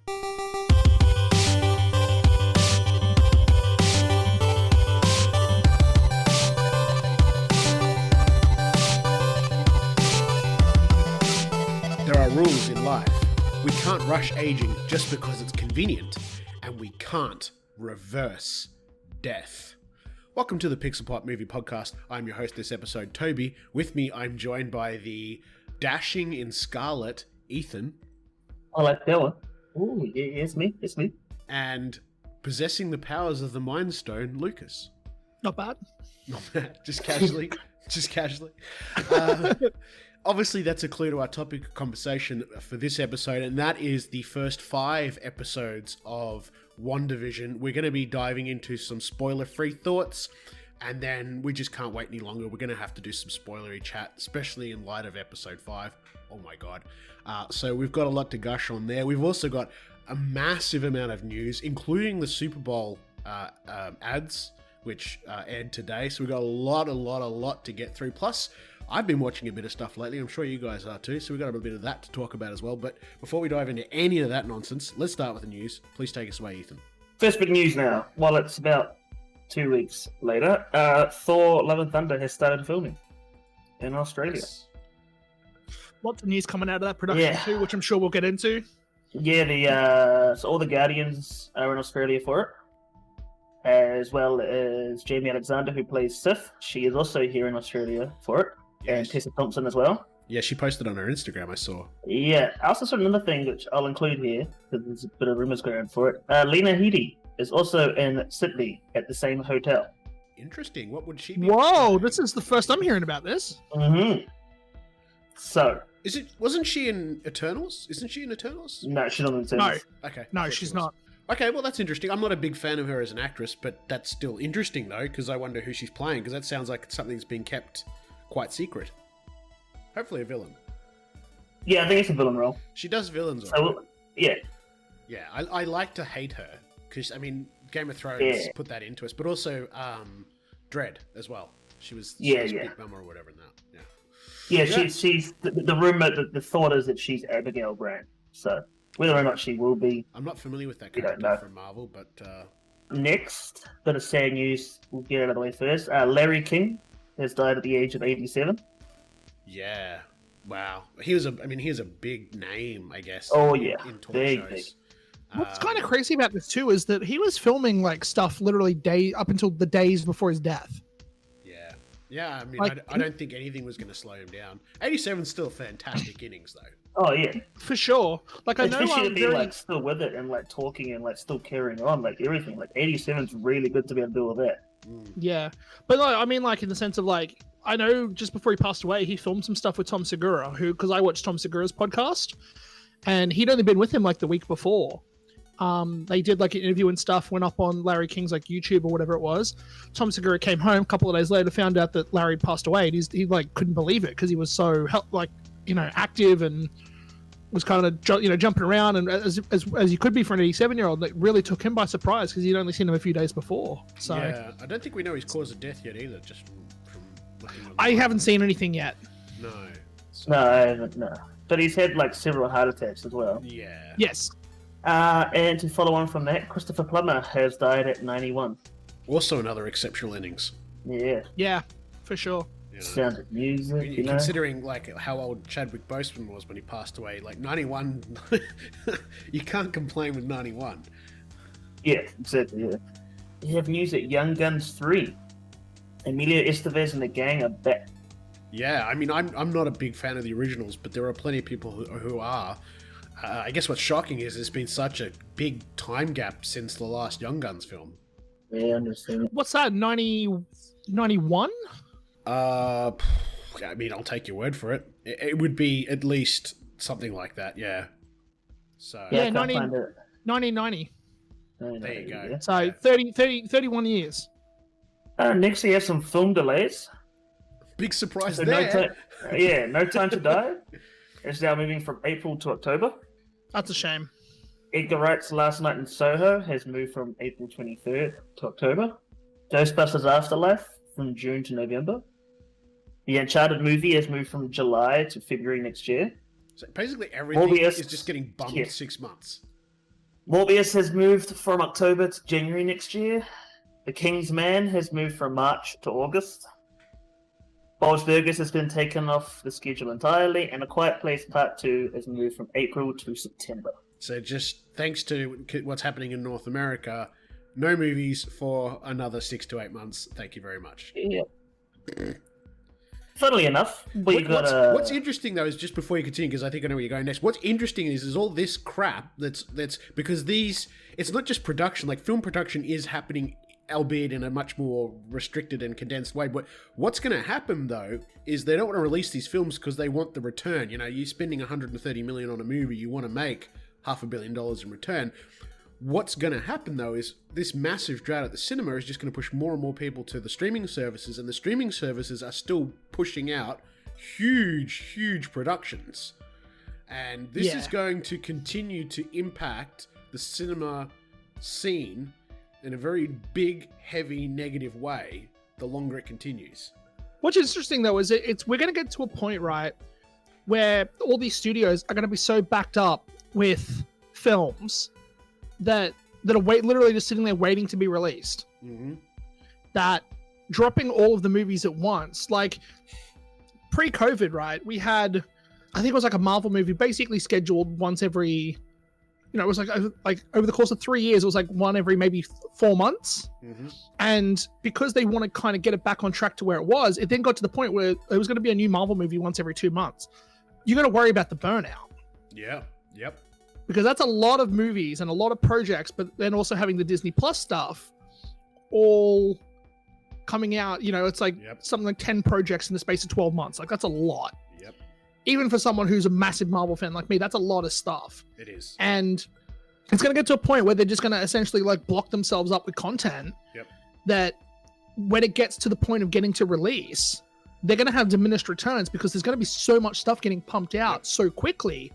There are rules in life. We can't rush aging just because it's convenient, and we can't reverse death. Welcome to the Pixel Pop Movie Podcast. I'm your host this episode, Toby. With me, I'm joined by the dashing in scarlet, Ethan. I like that one. Ooh, it's me. And possessing the powers of the Mind Stone, Lucas. Not bad. Not bad. Just casually. Obviously, that's a clue to our topic of conversation for this episode, and that is the first 5 episodes of WandaVision. We're going to be diving into some spoiler-free thoughts, and then we just can't wait any longer. We're going to have to do some spoilery chat, especially in light of episode 5. Oh my god. So we've got a lot to gush on there. We've also got a massive amount of news, including the SuperBowl ads, which aired today. So we've got a lot to get through. Plus, I've been watching a bit of stuff lately. I'm sure you guys are too. So we've got a bit of that to talk about as well. But before we dive into any of that nonsense, let's start with the news. Please take us away, Ethan. First big news now. While it's about 2 weeks later, Thor: Love and Thunder has started filming in Australia. Yes. Lots of news coming out of that production too, which I'm sure we'll get into. Yeah, so all the Guardians are in Australia for it, as well as Jamie Alexander, who plays Sif. She is also here in Australia for it. Yes. And Tessa Thompson as well. Yeah, she posted on her Instagram, I saw. Yeah, I also saw another thing which I'll include here, because there's a bit of rumours going for it. Lena Headey is also in Sydney at the same hotel. Interesting. What would she be? Whoa, this is the first I'm hearing about this. Mm-hmm. So... Wasn't she in Eternals? Isn't she in Eternals? No, she's not in Eternals. No. Okay. No, she's not. Okay, well, that's interesting. I'm not a big fan of her as an actress, but that's still interesting, though, because I wonder who she's playing, because that sounds like something that's been kept quite secret. Hopefully a villain. Yeah, I think it's a villain role. She does villains. So, yeah. Yeah, I like to hate her, because, I mean, Game of Thrones put that into us, but also Dread as well. She was Big Mama or whatever in that. Yeah, she's the rumor, the thought is that she's Abigail Brand. So whether or not she will be, I'm not familiar with that character from Marvel, but next bit of sad news, we'll get it out of the way first. Larry King has died at the age of 87. Yeah, wow. He was a big name, I guess. Oh yeah, in talk big. shows. What's kind of crazy about this too is that he was filming like stuff literally up until the days before his death. Yeah, I mean, like, I don't think anything was going to slow him down. 87's still fantastic innings, though. Oh, yeah. For sure. Like, I know especially to be, like, still with it and, like, talking and, like, still carrying on, like, everything. Like, 87's really good to be able to do all that. Yeah. But, like, I mean, like, in the sense of, like, I know just before he passed away, he filmed some stuff with Tom Segura, because I watched Tom Segura's podcast, and he'd only been with him, like, the week before. They did like an interview and stuff, went up on Larry King's like YouTube or whatever it was. Tom Segura came home a couple of days later, found out that Larry passed away, and he like couldn't believe it because he was so active and was kind of jumping around and as you could be for an 87-year-old. Like really took him by surprise because he'd only seen him a few days before. So yeah, I don't think we know his cause of death yet either. Just from looking on I haven't seen anything yet. No. So... No, I haven't. No, but he's had like several heart attacks as well. Yeah. Yes. And to follow on from that, Christopher Plummer has died at 91. Also another exceptional innings. Yeah, for sure. Sounded music, considering like how old Chadwick Boseman was when he passed away, like 91, you can't complain with 91. Yeah, exactly. Yeah. You have news that Young Guns 3, Emilio Estevez and the gang are back. Yeah, I mean, I'm not a big fan of the originals, but there are plenty of people who are. I guess what's shocking is there's been such a big time gap since the last Young Guns film. Yeah, I understand. What's that, 91? I mean, I'll take your word for it. It would be at least something like that, yeah. So yeah, 1990. There you go. Yeah. So 31 years. Next, we have some film delays. Big surprise so there. No Time to Die. It's now moving from April to October. That's a shame. Edgar Wright's Last Night in Soho has moved from April 23rd to October. Ghostbusters Afterlife from June to November. The Uncharted movie has moved from July to February next year. So basically everything is just getting bumped 6 months. Morbius has moved from October to January next year. The King's Man has moved from March to August. Bob's Burgers has been taken off the schedule entirely, and A Quiet Place Part 2 has moved from April to September. So just thanks to what's happening in North America, no movies for another 6 to 8 months. Thank you very much. Yeah. Funnily enough, what's interesting though is, just before you continue, because I think I know where you're going next. What's interesting is all this crap that's because it's not just production. Like, film production is happening, albeit in a much more restricted and condensed way. But what's going to happen though is they don't want to release these films because they want the return. You know, you're spending $130 million on a movie, you want to make $500 million in return. What's going to happen, though, is this massive drought at the cinema is just going to push more and more people to the streaming services, and the streaming services are still pushing out huge productions. And this is going to continue to impact the cinema scene in a very big, heavy, negative way the longer it continues. What's interesting, though, is we're going to get to a point, right, where all these studios are going to be so backed up with films that are literally just sitting there waiting to be released. Mm-hmm. That dropping all of the movies at once, like pre-COVID, right? We had, I think it was like a Marvel movie basically scheduled once every, it was like over the course of 3 years, it was like one every maybe 4 months. Mm-hmm. And because they want to kind of get it back on track to where it was, it then got to the point where it was going to be a new Marvel movie once every 2 months. You got to worry about the burnout. Yeah. Yep. Because that's a lot of movies and a lot of projects, but then also having the Disney Plus stuff all coming out, it's like something like 10 projects in the space of 12 months. Like, that's a lot. Yep. Even for someone who's a massive Marvel fan like me, that's a lot of stuff. It is. And it's going to get to a point where they're just going to essentially like block themselves up with content that when it gets to the point of getting to release, they're going to have diminished returns because there's going to be so much stuff getting pumped out so quickly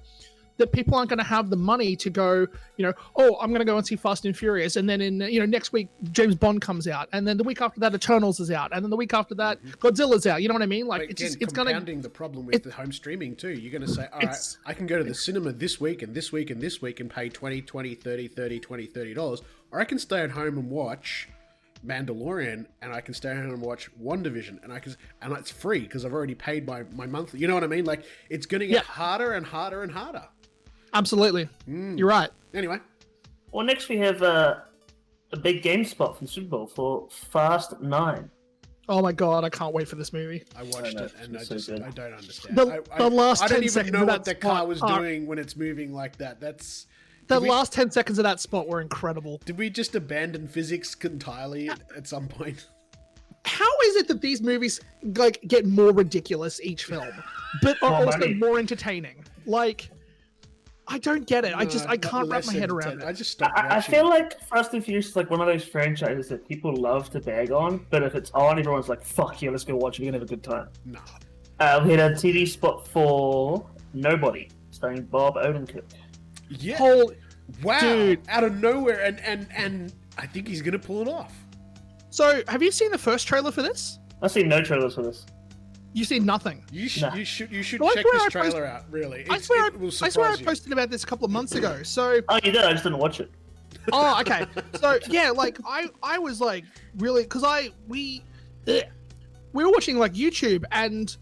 that people aren't going to have the money to go, I'm going to go and see Fast and Furious. And then in, next week, James Bond comes out. And then the week after that, Eternals is out. And then the week after that, Godzilla's out. You know what I mean? Like, it's going to... compounding the problem with the home streaming too. You're going to say, all right, I can go to the cinema this week and this week and this week and pay $30, or I can stay at home and watch Mandalorian, and I can stay home and watch WandaVision, and it's free because I've already paid my monthly. You know what I mean? Like, it's going to get harder and harder and harder. Absolutely. You're right. Anyway. Well, next we have a big game spot from Super Bowl for Fast 9. Oh my god, I can't wait for this movie. I watched it and I don't understand. The last 10 I don't even seconds know of what that the car spot was doing when it's moving like that. Last 10 seconds of that spot were incredible. Did we just abandon physics entirely at some point? How is it that these movies like get more ridiculous each film, but are also more entertaining? Like, I don't get it. I can't wrap my head around it. I just stopped watching. I feel like Fast and Furious is like one of those franchises that people love to bag on, but if it's on, everyone's like, fuck yeah, let's go watch it, we're gonna have a good time. No. We had a TV spot for Nobody, starring Bob Odenkirk. Yeah. Wow. Dude. Out of nowhere, and I think he's gonna pull it off. So, have you seen the first trailer for this? I've seen no trailers for this. You've seen nothing. You should check this trailer out. Really, I swear I posted about this a couple of months ago. So. Oh, you did? I just didn't watch it. Oh, okay. So yeah, like I was like really because we were watching like YouTube and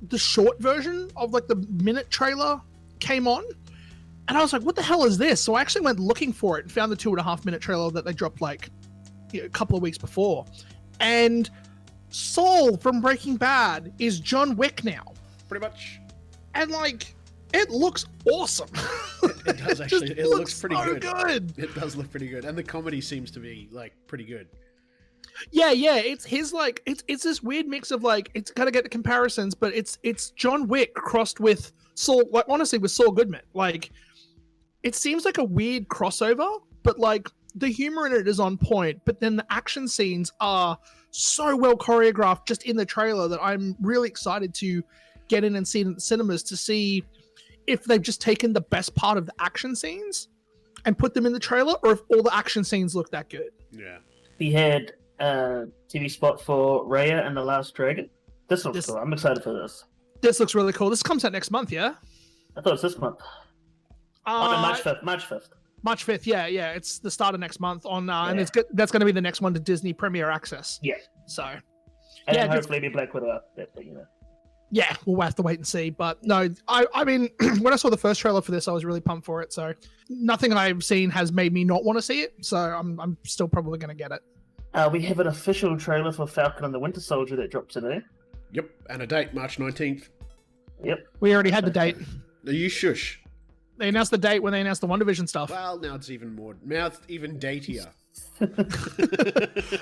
the short version of like the minute trailer came on, and I was like, what the hell is this? So I actually went looking for it and found the 2.5 minute trailer that they dropped like a couple of weeks before, and Saul from Breaking Bad is John Wick now. Pretty much. And like, it looks awesome. It does actually. It looks pretty so good. It does look pretty good. And the comedy seems to be like pretty good. Yeah. It's his like, it's this weird mix of like, it's gotta get the comparisons, but it's John Wick crossed with Saul, like honestly with Saul Goodman. Like, it seems like a weird crossover, but like the humor in it is on point, but then the action scenes are so well choreographed just in the trailer that I'm really excited to get in and see it in the cinemas to see if they've just taken the best part of the action scenes and put them in the trailer, or if all the action scenes look that good. Yeah. We had a TV spot for Raya and the Last Dragon. This looks cool. I'm excited for this. This looks really cool. This comes out next month, yeah? I thought it was this month. March 5th. March 5th, yeah. It's the start of next month and that's going to be the next one to Disney Premier Access. Yeah. So, and then hopefully be Black Widow after that, you know. Yeah, we'll have to wait and see. But no, I mean, when I saw the first trailer for this, I was really pumped for it. So nothing I've seen has made me not want to see it. So I'm still probably going to get it. We have an official trailer for Falcon and the Winter Soldier that dropped today. Yep, and a date, March 19th. Yep. We already had the date. You shush. They announced the date when they announced the WandaVision stuff. Well, now it's even datier.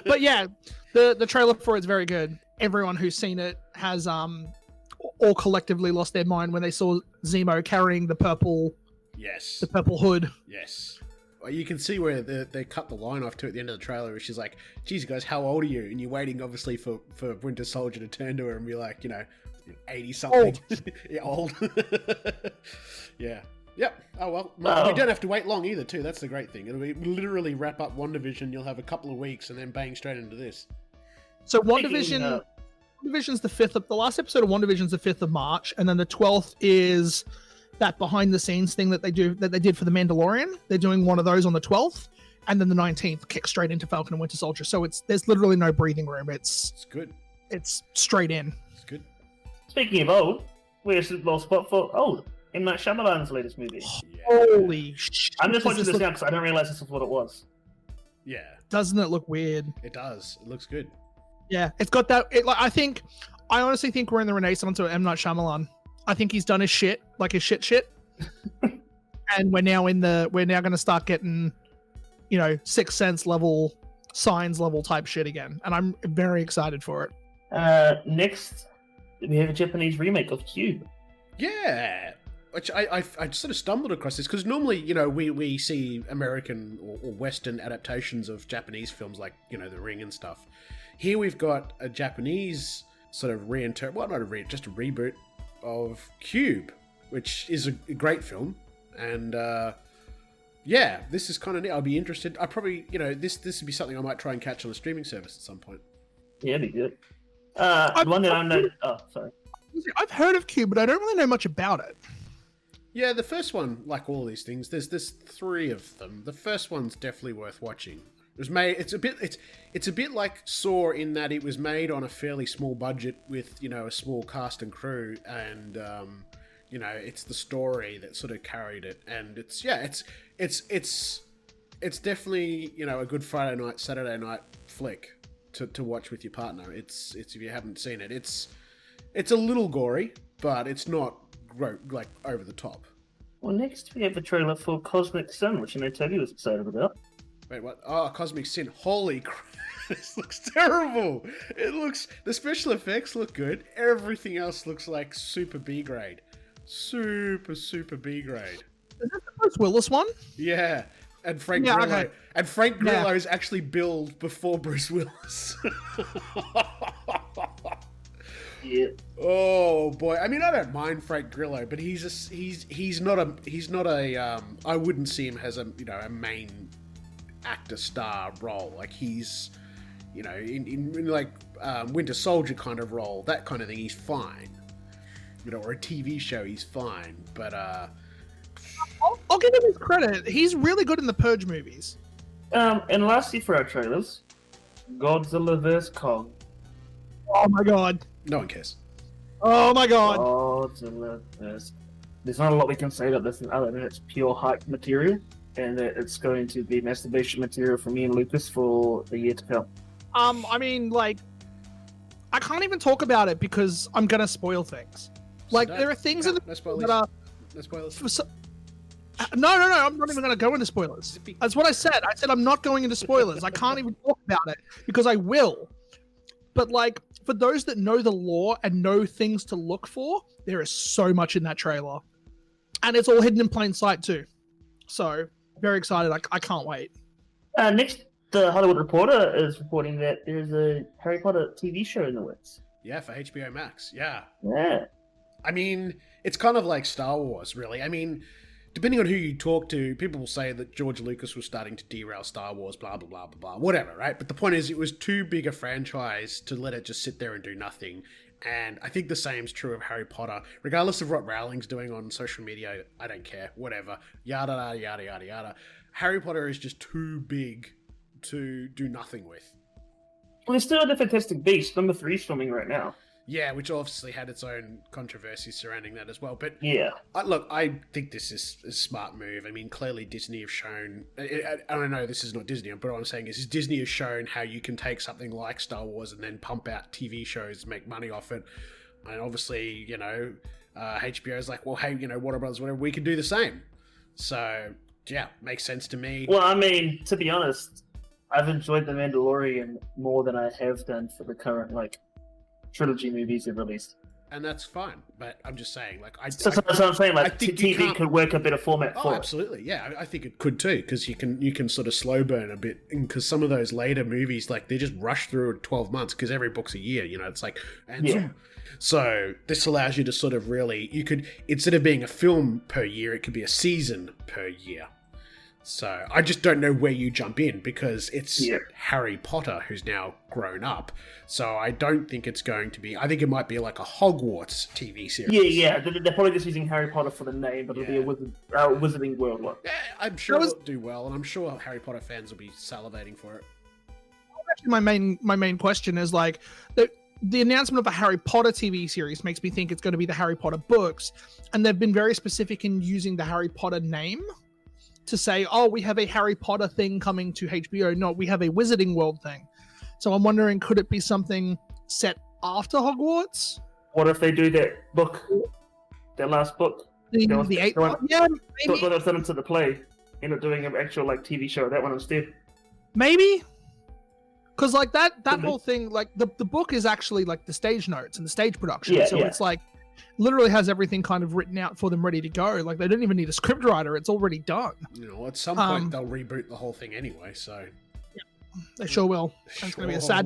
But yeah, the trailer for it's very good. Everyone who's seen it has all collectively lost their mind when they saw Zemo carrying the purple hood. Yes. Well, you can see where they cut the line off to at the end of the trailer where she's like, geez, guys, how old are you? And you're waiting, obviously, for Winter Soldier to turn to her and be like, 80-something. Yeah, old. Yeah. Yep. Oh, well. We don't have to wait long either, too. That's the great thing. It'll be literally wrap up WandaVision. You'll have a couple of weeks and then bang straight into this. So WandaVision's the 5th. The last episode of WandaVision's the 5th of March, and then the 12th is that behind the scenes thing that they did for the Mandalorian. They're doing one of those on the 12th, and then the 19th kicks straight into Falcon and Winter Soldier. So there's literally no breathing room. It's good. It's straight in. It's good. Speaking of old, where's the low spot for old? M. Night Shyamalan's latest movie. Yeah. Holy shit! I'm just watching this now because I didn't realize this is what it was. Yeah. Doesn't it look weird? It does. It looks good. Yeah, it's got that. I honestly think we're in the renaissance of M. Night Shyamalan. I think he's done his shit, like his shit, and we're now going to start getting, Sixth Sense level, Signs level type shit again, and I'm very excited for it. Next, we have a Japanese remake of Cube. Yeah. Which I sort of stumbled across this because normally, we see American or Western adaptations of Japanese films like, The Ring and stuff. Here we've got a Japanese sort of just a reboot of Cube, which is a great film. And, this is kind of neat. I'll be interested. I probably, this would be something I might try and catch on a streaming service at some point. Yeah, it'd be good. One that I know... Oh, sorry. I've heard of Cube, but I don't really know much about it. Yeah, the first one, like all these things, there's 3 of them. The first one's definitely worth watching. It was made. It's a bit like Saw in that it was made on a fairly small budget with a small cast and crew, and it's the story that sort of carried it. And it's definitely a good Friday night, Saturday night flick to watch with your partner. It's if you haven't seen it, it's a little gory, but it's not like over the top. Well, next we have a trailer for Cosmic Sin, which I know Toby was excited about. Wait, what? Oh, Cosmic Sin. Holy crap. This looks terrible. The special effects look good. Everything else looks like super B grade. Super B grade. Is that the Bruce Willis one? Yeah. And Frank Grillo. Okay. And Frank Grillo is actually billed before Bruce Willis. Yeah. Oh boy. I mean, I don't mind Frank Grillo, but he's not a I wouldn't see him as a main actor star role. Like he's in like Winter Soldier kind of role, that kind of thing, he's fine. Or a TV show, he's fine. But I'll give him his credit. He's really good in the Purge movies. And lastly for our trailers, Godzilla vs. Kong. Oh my god. No one cares. Oh my god. Godzilla vs. There's not a lot we can say about this other than it's pure hype material, and it's going to be masturbation material for me and Lucas for the year to come. I mean, like, I can't even talk about it because I'm gonna spoil things. Like, there are things in the that are. No spoilers. No, I'm not even gonna go into spoilers. That's what I said. I said I'm not going into spoilers. I can't even talk about it because I will. But like, for those that know the lore and know things to look for, there is so much in that trailer, and it's all hidden in plain sight too. So very excited. I can't wait. Next, the Hollywood Reporter is reporting that there's a Harry Potter TV show in the works. Yeah, for HBO Max. Yeah. Yeah. I mean, it's kind of like Star Wars, really. I mean, depending on who you talk to, people will say that George Lucas was starting to derail Star Wars, blah, blah, blah, blah, blah, whatever, right? But the point is, it was too big a franchise to let it just sit there and do nothing. And I think the same's true of Harry Potter. Regardless of what Rowling's doing on social media, I don't care, whatever. Yada, yada, yada, yada, yada. Harry Potter is just too big to do nothing with. Well, there's still the Fantastic Beasts. Number 3's filming right now. Yeah, which obviously had its own controversy surrounding that as well. But Yeah. look, I think this is a smart move. I mean, clearly Disney have shown... I don't know, this is not Disney, but what I'm saying is Disney has shown how you can take something like Star Wars and then pump out TV shows, make money off it. And obviously, HBO is like, well, hey, Warner Brothers, whatever, we can do the same. So, yeah, makes sense to me. Well, I mean, to be honest, I've enjoyed The Mandalorian more than I have done for the current, trilogy movies they've released. And that's fine, but I'm just saying, That's what I'm saying. I think TV could work a better format for it. Absolutely, yeah, I think it could too, because you can sort of slow burn a bit, because some of those later movies, they just rush through in 12 months, because every book's a year, it's like, so this allows you to sort of really, you could, instead of being a film per year, it could be a season per year. So I just don't know where you jump in, because it's Harry Potter who's now grown up. So I don't think it's going to be... I think it might be like a Hogwarts TV series. Yeah. They're probably just using Harry Potter for the name, but it'll be a Wizarding World one. Yeah, I'm sure it'll do well, and I'm sure Harry Potter fans will be salivating for it. Actually, my main question is the announcement of a Harry Potter TV series makes me think it's going to be the Harry Potter books, and they've been very specific in using the Harry Potter name to say, oh, we have a Harry Potter thing coming to HBO. No, we have a Wizarding World thing. So I'm wondering, could it be something set after Hogwarts? What if they do that book, that last book? The eighth one? Yeah, maybe. They'll send them to the play, end up doing an actual TV show, that one instead. Maybe. Because that whole thing, the book is actually the stage notes and the stage production. It's literally has everything kind of written out for them, ready to go. They don't even need a script writer; it's already done. At some point they'll reboot the whole thing anyway. So they sure will. That's going to be a sad.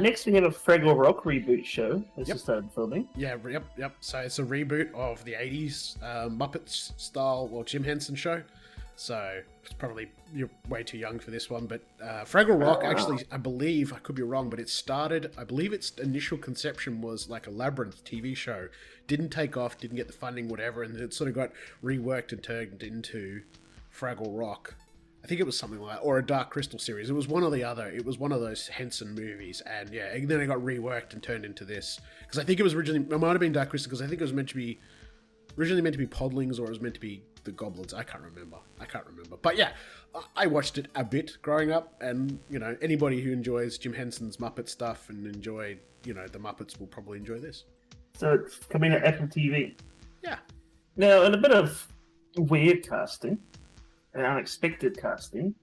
Next, we have a Fraggle Rock reboot show. This just started filming. Yeah, yep. So it's a reboot of the '80s Muppets style, Jim Henson show. So it's probably you're way too young for this one, but Fraggle Rock actually, I believe, I could be wrong, but it started. I believe its initial conception was like a Labyrinth TV show. Didn't take off, didn't get the funding, whatever, and it sort of got reworked and turned into Fraggle Rock. I think it was something like that, or a Dark Crystal series. It was one or the other. It was one of those Henson movies, and then it got reworked and turned into this. Because I think it was originally, it might have been Dark Crystal, because I think it was originally meant to be Podlings, or it was meant to be the Goblins. I can't remember. But yeah, I watched it a bit growing up, and anybody who enjoys Jim Henson's Muppet stuff and enjoyed the Muppets will probably enjoy this. So it's coming to Apple TV. Yeah. Now, in a bit of weird casting and unexpected casting,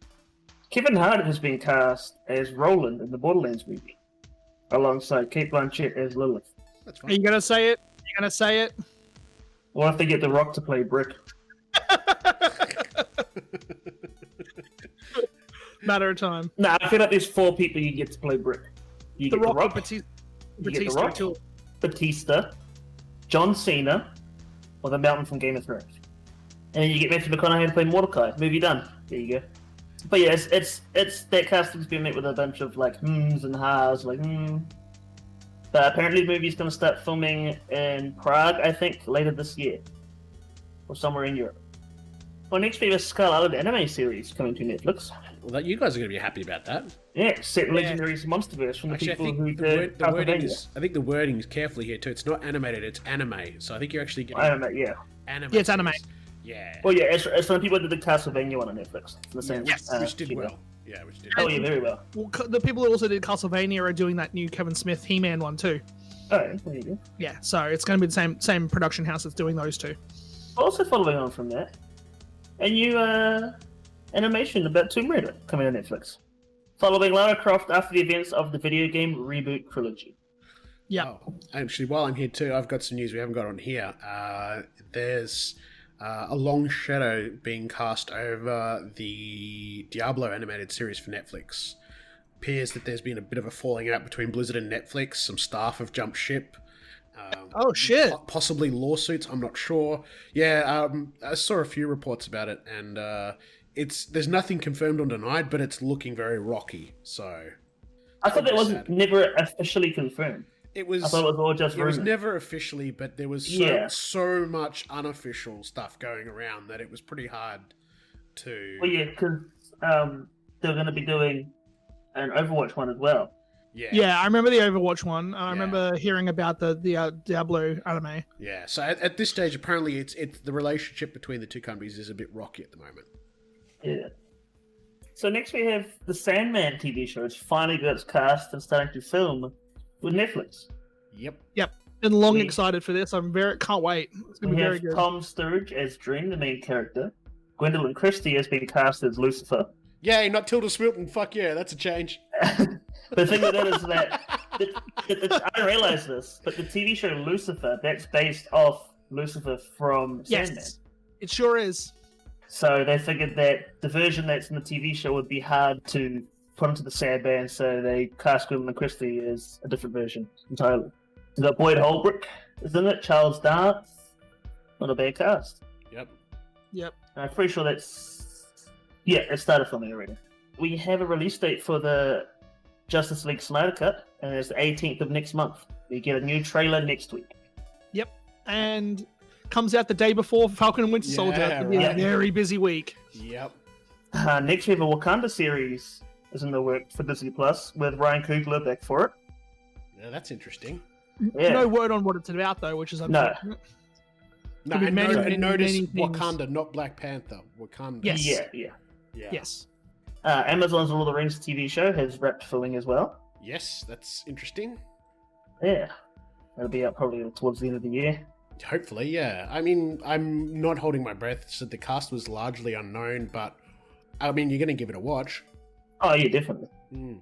Kevin Hart has been cast as Roland in the Borderlands movie, alongside Cate Blanchett as Lilith. That's fine. Are you gonna say it? Or if they get The Rock to play Brick. Matter of time. Nah, I feel like there's 4 people you get to play Brick. You get The Rock, Batista, John Cena, or the Mountain from Game of Thrones. And then you get Matthew McConaughey to play Mordecai. Movie done. There you go. But yeah, it's that casting's been met with a bunch of hmms and ha's, But apparently the movie's going to start filming in Prague, I think, later this year. Or somewhere in Europe. Well, next we have a Skull Island anime series coming to Netflix. Well, you guys are going to be happy about that. Yeah, set in Legendary's Monsterverse from the people who did the wording is, I think the wording is carefully here too. It's not animated, it's anime. So I think you're actually getting... Anime, yeah. Anime. Yeah, it's anime. Yeah. Well, yeah, it's from the people who did the Castlevania one on Netflix. The same, which did well. Yeah, which did well. Oh, yeah, very well. Well, the people who also did Castlevania are doing that new Kevin Smith He-Man one too. Oh, there you go. Yeah, so it's going to be the same production house that's doing those two. Also following on from that, a new animation about Tomb Raider coming to Netflix. Following Lara Croft after the events of the video game reboot trilogy. Yeah. Oh, actually, while I'm here too, I've got some news we haven't got on here. There's a long shadow being cast over the Diablo animated series for Netflix. Appears that there's been a bit of a falling out between Blizzard and Netflix. Some staff have jumped ship. Oh shit! Possibly lawsuits. I'm not sure. Yeah, I saw a few reports about it, and there's nothing confirmed or denied, but it's looking very rocky. So I thought that wasn't never officially confirmed. It was. I thought it was all just rumor. It was never officially, but there was so much unofficial stuff going around that it was pretty hard to. Well, yeah, because they're going to be doing an Overwatch one as well. Yeah. Yeah, I remember the Overwatch one. I Yeah. remember hearing about the Diablo anime. Yeah. So at this stage, apparently, it's the relationship between the two companies is a bit rocky at the moment. Yeah. So next we have the Sandman TV show. It's finally got its cast and starting to film with Netflix. Yep. Been long We- excited for this. Can't wait. It's gonna We be very have good. Tom Sturridge as Dream, the main character. Gwendolyn Christie has been cast as Lucifer. Yay, not Tilda Swinton. Fuck yeah, that's a change. The thing with that is that I didn't realize this, but the TV show Lucifer, that's based off Lucifer from Sandman. Yes, it sure is. So they figured that the version that's in the TV show would be hard to put into the Sandman, so they cast Gwendolyn Christie as a different version entirely. We've got Boyd Holbrook is in it, Charles Dance. Not a bad cast. Yep. I'm pretty sure that's... Yeah, it started filming already. We have a release date for the Justice League Snyder Cut, and it's the 18th of next month. We get a new trailer next week. And comes out the day before Falcon and Winter Soldier. Yeah, It'll be a right. very busy week. Yep. Next we have a Wakanda series is in the work for Disney Plus with Ryan Coogler back for it. Yeah, that's interesting. Yeah. No word on what it's about though, which is No. unfortunate. No, Could be and, many, no- many, and notice many things. Wakanda, not Black Panther. Wakanda. Yes. Yeah. Yeah. Yes. Amazon's Lord of the Rings TV show has wrapped filming as well. Yes, that's interesting. Yeah. It'll be out probably towards the end of the year. Hopefully, yeah. I mean, I'm not holding my breath. So the cast was largely unknown, but I mean, you're going to give it a watch. Oh, yeah, definitely. Mm.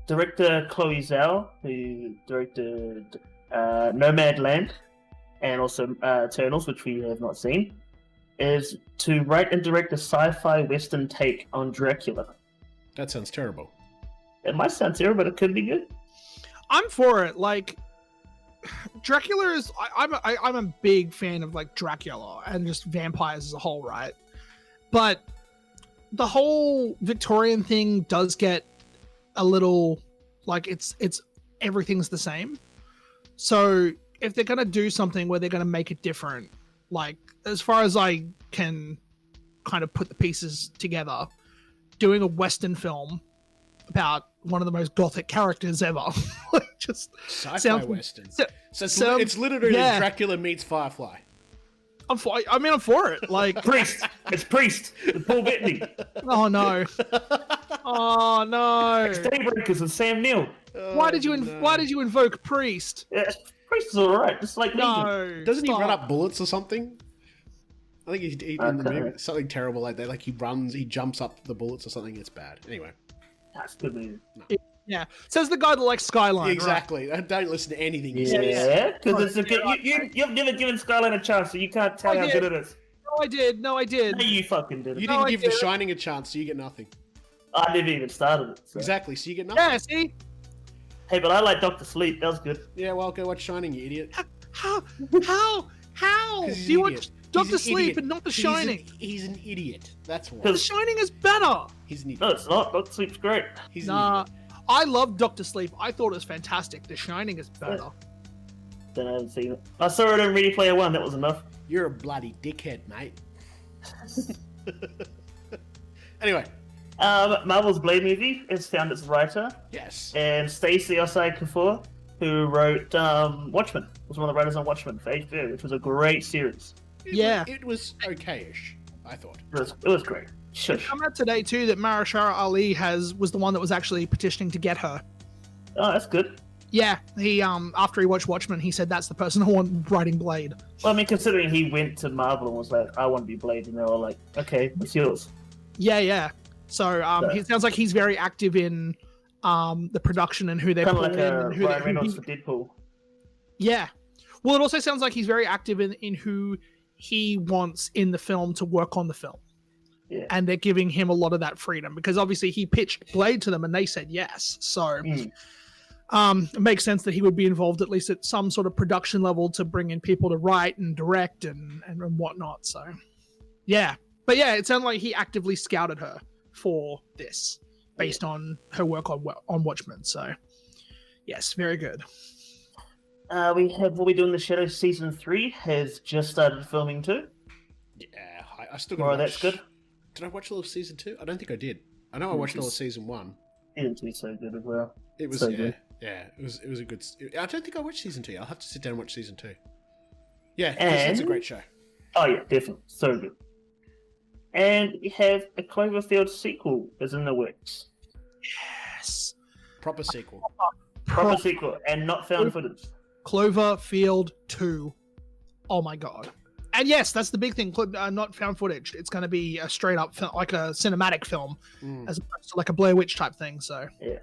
Director Chloe Zhao, who directed Nomadland and also Eternals, which we have not seen, is to write and direct a sci-fi western take on Dracula. That sounds terrible. It might sound terrible, but it could be good. I'm for it. Like Dracula is. I'm a big fan of like Dracula and just vampires as a whole, right? But the whole Victorian thing does get a little like it's everything's the same. So if they're gonna do something where they're gonna make it different, like as far as I can kind of put the pieces together, doing a Western film about one of the most gothic characters ever, like just Sci-fi sounds- western. so- So it's, sounds- it's literally yeah. Dracula meets Firefly. I'm for it. Like, Priest! It's Priest! With Paul Bettany! oh no, oh no. Daybreakers and Sam Neill! Why did you invoke Priest? Yeah, Priest is alright, just like Negan. No, Doesn't he stop. run up bullets or something? I think he in the Okay. movie something terrible like that. Like he jumps up the bullets or something. It's bad. Anyway, That's good movie. Yeah, says the guy that likes Skyline. exactly. Don't listen to anything he says. Yeah, because it's a good. You've never given Skyline a chance, so you can't tell I how did. good it is. Right? No, I did. No, you fucking did You it. No, didn't I give The didn't. Shining a chance, so you get nothing. I never even started it. So. Exactly. So you get nothing. Yeah, see? Hey, but I like Doctor Sleep. That was good. Yeah. Well, go watch Shining, you idiot. How? 'Cause he's Do you an watch idiot. Doctor He's an Sleep idiot. and not The Shining? He's an idiot. That's why. The 'Cause- Shining is better. He's an idiot. No, it's not. Doctor Sleep's great. He's an Nah, idiot. I love Doctor Sleep. I thought it was fantastic. The Shining is better. Then I haven't seen it. I saw it in Ready Player One. That was enough. You're a bloody dickhead, mate. Anyway, Marvel's Blade movie has found its writer, yes. and Stacey Osai Kafur, who wrote Watchmen, was one of the writers on Watchmen for HBO, which was a great series. Yeah. It was okay-ish, I thought. It was great. Shush. Come out today too that Marashara Ali was the one that was actually petitioning to get her. Oh, that's good. Yeah, he after he watched Watchmen, he said that's the person I want writing Blade. Well, I mean, considering he went to Marvel and was like, I want to be Blade, and they were like, okay, it's yours. Yeah. So it sounds like he's very active in the production and who they're Kind of pulling like in a and who Ryan they, Reynolds for Deadpool. Yeah. Well, it also sounds like he's very active in who he wants in the film to work on the film. Yeah. And they're giving him a lot of that freedom because obviously he pitched Blade to them and they said yes. So it makes sense that he would be involved at least at some sort of production level to bring in people to write and direct and whatnot. So yeah. But yeah, it sounded like he actively scouted her for this based on her work on Watchmen. So yes, very good. We have What We Do in the Shadows Season 3 has just started filming too. Yeah, I still More got of that's good. Did I watch all of season 2? I don't think I did. I know I watched all of season 1. It was so good as well. It was so yeah, good. yeah. It was a good. I don't think I watched season 2. I'll have to sit down and watch season 2. Yeah, And it's a great show. Oh yeah, definitely, so good. And we have a Cloverfield sequel is in the works. Yes. Proper sequel. Proper sequel, and not found footage. Cloverfield 2. Oh my god. And yes, that's the big thing. Not found footage. It's going to be a straight up, like a cinematic film, as opposed to like a Blair Witch type thing. So yeah.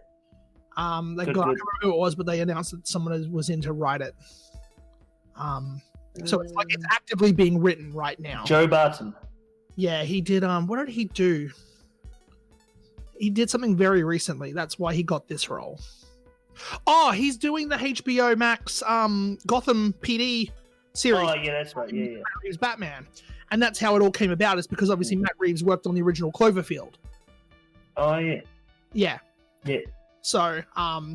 I can't remember who it was, but they announced that someone was in to write it. So it's like it's actively being written right now. Joe Barton. Yeah, he did. What did he do? He did something very recently. That's why he got this role. Oh, he's doing the HBO Max Gotham PD series. Oh yeah, that's right. Yeah. Matt Reeves Batman, and that's how it all came about. Is because obviously Matt Reeves worked on the original Cloverfield. Oh yeah. Yeah. Yeah. So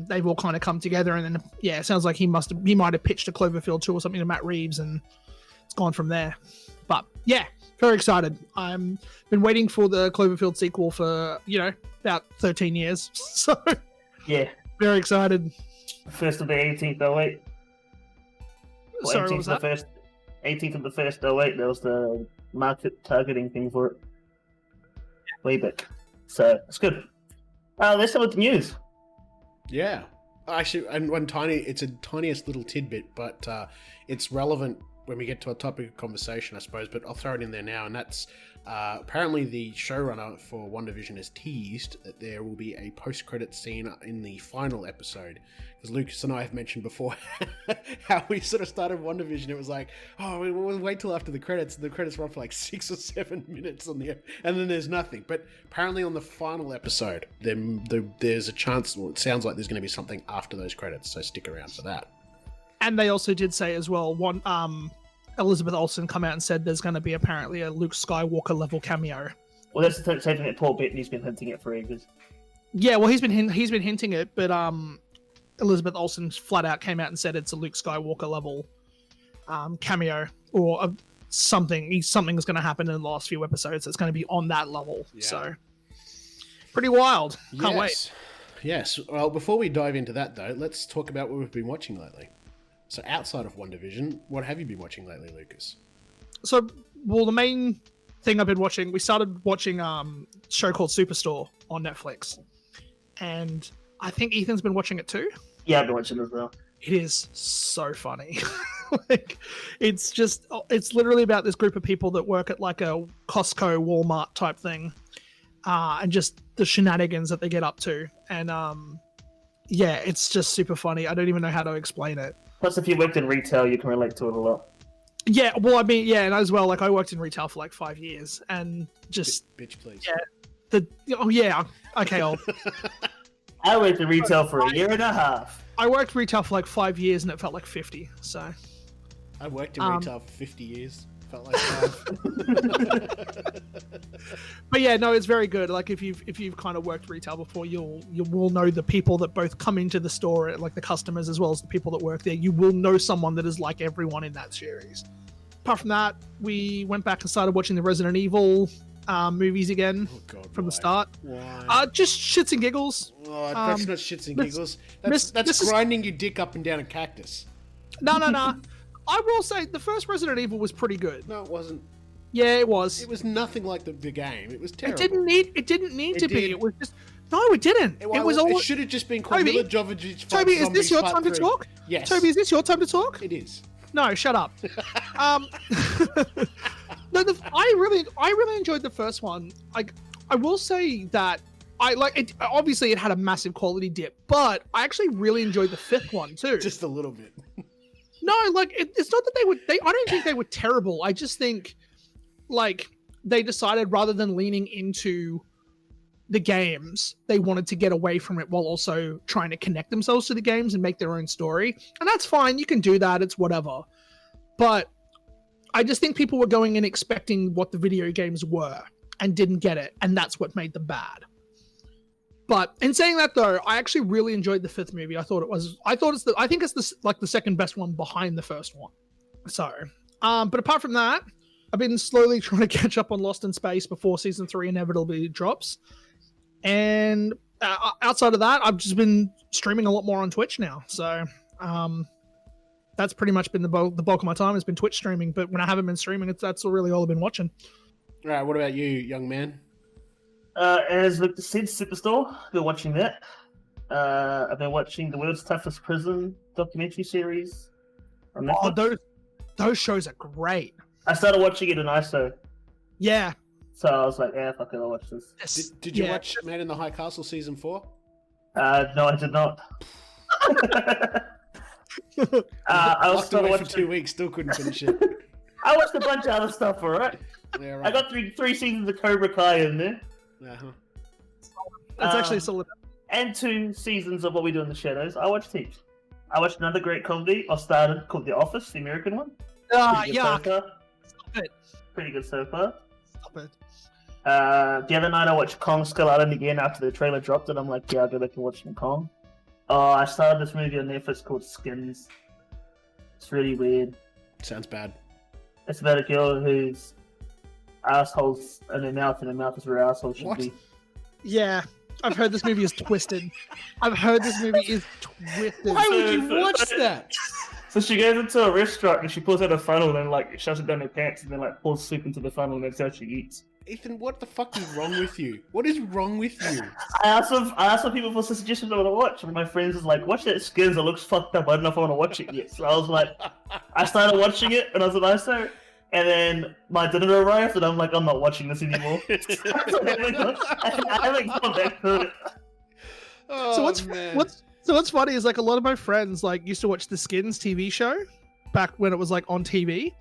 they've all kind of come together, and then it sounds like he might have pitched a Cloverfield 2 or something to Matt Reeves, and it's gone from there. But yeah, very excited. I'm been waiting for the Cloverfield sequel for about 13 years. So yeah, very excited. First of the 18th. Oh wait. Sorry, what was that? 18th of the first. Oh wait, that was the market targeting thing for it. Way back. So it's good. Let's start with the news. Yeah. Actually, and it's a tiniest little tidbit, but it's relevant when we get to a topic of conversation, I suppose, but I'll throw it in there now, and that's apparently the showrunner for WandaVision has teased that there will be a post-credit scene in the final episode, because Lucas and I have mentioned before how we sort of started WandaVision. It was like, oh, we'll wait till after the credits, and the credits run for like 6 or 7 minutes and then there's nothing. But apparently on the final episode, there's a chance, well, it sounds like there's going to be something after those credits, so stick around for that. And they also did say as well, Elizabeth Olsen come out and said there's going to be apparently a Luke Skywalker level cameo. Well, that's the same thing that Paul Bettany's been hinting at for ages. Yeah, well, he's been hinting it, but Elizabeth Olsen flat out came out and said it's a Luke Skywalker level cameo or something. Something's going to happen in the last few episodes that's going to be on that level. Yeah. So pretty wild. Can't wait. Yes. Well, before we dive into that though, let's talk about what we've been watching lately. So outside of WandaVision, what have you been watching lately, Lucas? So, well, the main thing I've been watching, we started watching a show called Superstore on Netflix. And I think Ethan's been watching it too. Yeah, I've been watching it as well. It is so funny. It's literally about this group of people that work at like a Costco, Walmart type thing. And just the shenanigans that they get up to. And it's just super funny. I don't even know how to explain it. Plus, if you worked in retail, you can relate to it a lot. Yeah, well, I mean, and as well, like I worked in retail for like 5 years, and just bitch, please. Yeah, okay, I worked in retail for a year and a half. I worked retail for like 5 years, and it felt like 50. So, I worked in retail for 50 years. Felt like 5. But yeah, no, it's very good. Like if you've kind of worked retail before, you will know the people that both come into the store, like the customers as well as the people that work there. You will know someone that is like everyone in that series. Apart from that, we went back and started watching the Resident Evil movies again from the start. Why? Just shits and giggles. Oh, that's not shits and giggles. That's grinding your dick up and down a cactus. No. I will say the first Resident Evil was pretty good. No, it wasn't. Yeah, it was. It was nothing like the game. It was terrible. It didn't need to be. It was just no, it didn't. It should have just been called Mila Jovovich. Toby, is this your time to talk? Yes. Toby, is this your time to talk? It is. No, shut up. No, I really enjoyed the first one. I will say that I like it. Obviously, it had a massive quality dip, but I actually really enjoyed the fifth one too. Just a little bit. No, like it's not that I don't think they were terrible. I just think like they decided rather than leaning into the games, they wanted to get away from it while also trying to connect themselves to the games and make their own story. And that's fine. You can do that. It's whatever. But I just think people were going in expecting what the video games were and didn't get it. And that's what made them bad. But in saying that though, I actually really enjoyed the fifth movie. I think it's the second best one behind the first one. So, but apart from that, I've been slowly trying to catch up on Lost in Space before season 3 inevitably drops. And outside of that, I've just been streaming a lot more on Twitch now. So that's pretty much been the bulk of my time has been Twitch streaming. But when I haven't been streaming, that's really all I've been watching. All right, what about you, young man? As Victor said, Superstore. I've been watching that. I've been watching the World's Toughest Prison documentary series on Netflix. Oh, those shows are great. I started watching it in ISO. Yeah. So I was like, yeah, fuck it, I'll watch this. Did you watch Man in the High Castle season 4? No, I did not. I was locked away for 2 weeks, still couldn't finish it. I watched a bunch of other stuff, alright? Yeah, right. I got three seasons of Cobra Kai in there. Uh-huh. That's actually solid. And 2 seasons of What We Do in the Shadows. I watched heaps. I watched another great comedy I started called The Office, the American one. Yuck. Stop it. Pretty good so far. Stop it. The other night I watched Kong Skull Island again after the trailer dropped, and I'm like, yeah, I'll go back and watch some Kong. I started this movie on Netflix called Skins. It's really weird. Sounds bad. It's about a girl whose assholes in her mouth, and her mouth is where her asshole should be. Yeah. I've heard this movie is twisted. Why would you watch that? So she goes into a restaurant and she pulls out a funnel and like shoves it down her pants and then like pours soup into the funnel and that's how she eats. Ethan, what the fuck is wrong with you? What is wrong with you? I asked some people for suggestions I want to watch, and my friends was like, "Watch that Skins. It looks fucked up. I don't know if I want to watch it yet." So I was like, I started watching it, and I was at ISO, and then my dinner arrived, and I'm like, I'm not watching this anymore. I haven't gone back to it. Oh, So what's funny is like a lot of my friends like used to watch the Skins TV show back when it was like on TV.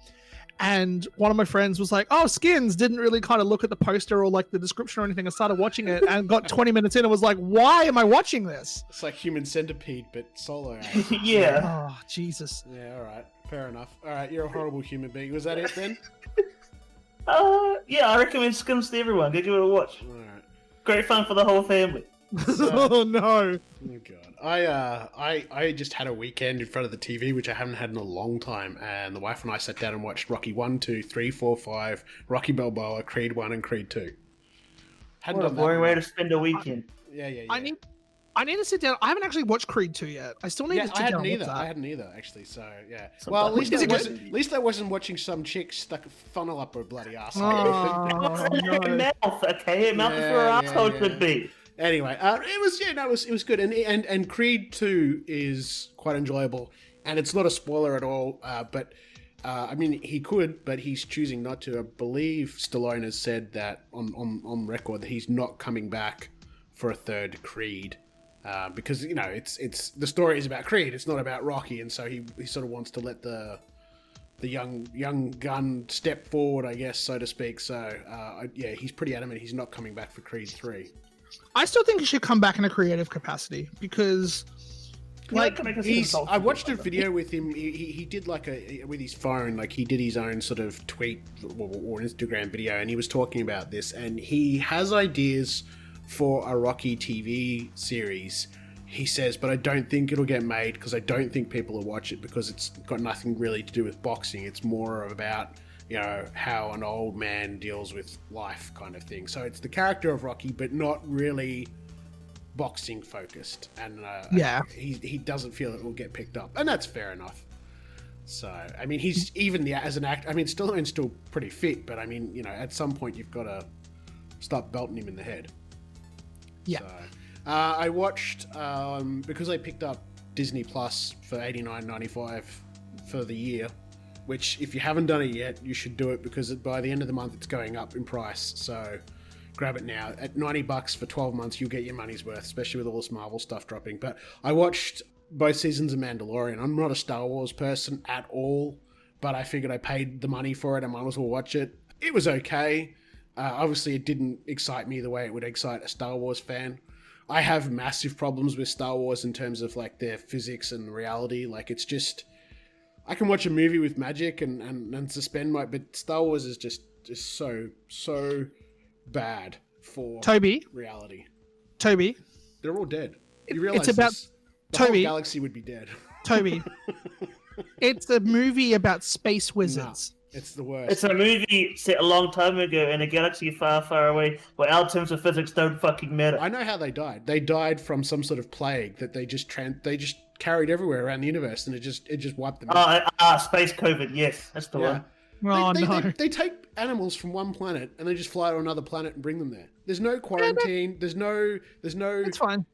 And one of my friends was like, oh, Skins, didn't really kind of look at the poster or like the description or anything. I started watching it and got 20 minutes in and was like, why am I watching this? It's like Human Centipede, but solo. Yeah. Oh, Jesus. Yeah, all right. Fair enough. All right, you're a horrible human being. Was that it then? Yeah, I recommend Skins to everyone. Go give it a watch. All right. Great fun for the whole family. Oh, no. Oh, God. I just had a weekend in front of the TV, which I haven't had in a long time, and the wife and I sat down and watched Rocky 1, 2, 3, 4, 5, Rocky Balboa, Creed 1, and Creed 2. What a boring way to spend a weekend. Yeah. I need to sit down. I haven't actually watched Creed 2 yet. I still need to sit down and watch that. I hadn't either, actually, so, yeah. Well, at least I wasn't watching some chick stuck a funnel up her bloody ass. Oh, no. Mouth, okay? Mouth is where her asshole should be. Anyway, it was good, and Creed 2 is quite enjoyable, and it's not a spoiler at all. But I mean, he could, but he's choosing not to. I believe Stallone has said that on record that he's not coming back for a third Creed, because it's the story is about Creed, it's not about Rocky, and so he sort of wants to let the young gun step forward, I guess, so to speak. So yeah, he's pretty adamant he's not coming back for Creed 3. I still think he should come back in a creative capacity because, I watched a video with him. He did with his phone, like he did his own sort of tweet or Instagram video, and he was talking about this. And he has ideas for a Rocky TV series. He says, but I don't think it'll get made because I don't think people will watch it because it's got nothing really to do with boxing. It's more about how an old man deals with life kind of thing. So it's the character of Rocky, but not really boxing focused. And he doesn't feel it will get picked up. And that's fair enough. So, I mean, he's even as an actor, I mean, Stallone's still pretty fit, but I mean, at some point you've got to stop belting him in the head. Yeah. So, I watched, because I picked up Disney Plus for $89.95 for the year, which if you haven't done it yet, you should do it because by the end of the month it's going up in price. So grab it now. At $90 for 12 months, you'll get your money's worth, especially with all this Marvel stuff dropping. But I watched both seasons of Mandalorian. I'm not a Star Wars person at all, but I figured I paid the money for it. I might as well watch it. It was okay. Obviously, it didn't excite me the way it would excite a Star Wars fan. I have massive problems with Star Wars in terms of like their physics and reality. Like it's just... I can watch a movie with magic and suspend but Star Wars is just so bad for reality. Toby. They're all dead. You realize it's about the Toby. whole galaxy would be dead. Toby. It's a movie about space wizards. No, It's the worst. It's a movie set a long time ago in a galaxy far, far away where our terms of physics don't fucking matter. I know how they died. They died from some sort of plague that they just carried everywhere around the universe, and it just wiped them out. Space COVID. Yes, that's the one. Oh, They take animals from one planet and they just fly to another planet and bring them there. There's no quarantine. There's no. It's fine.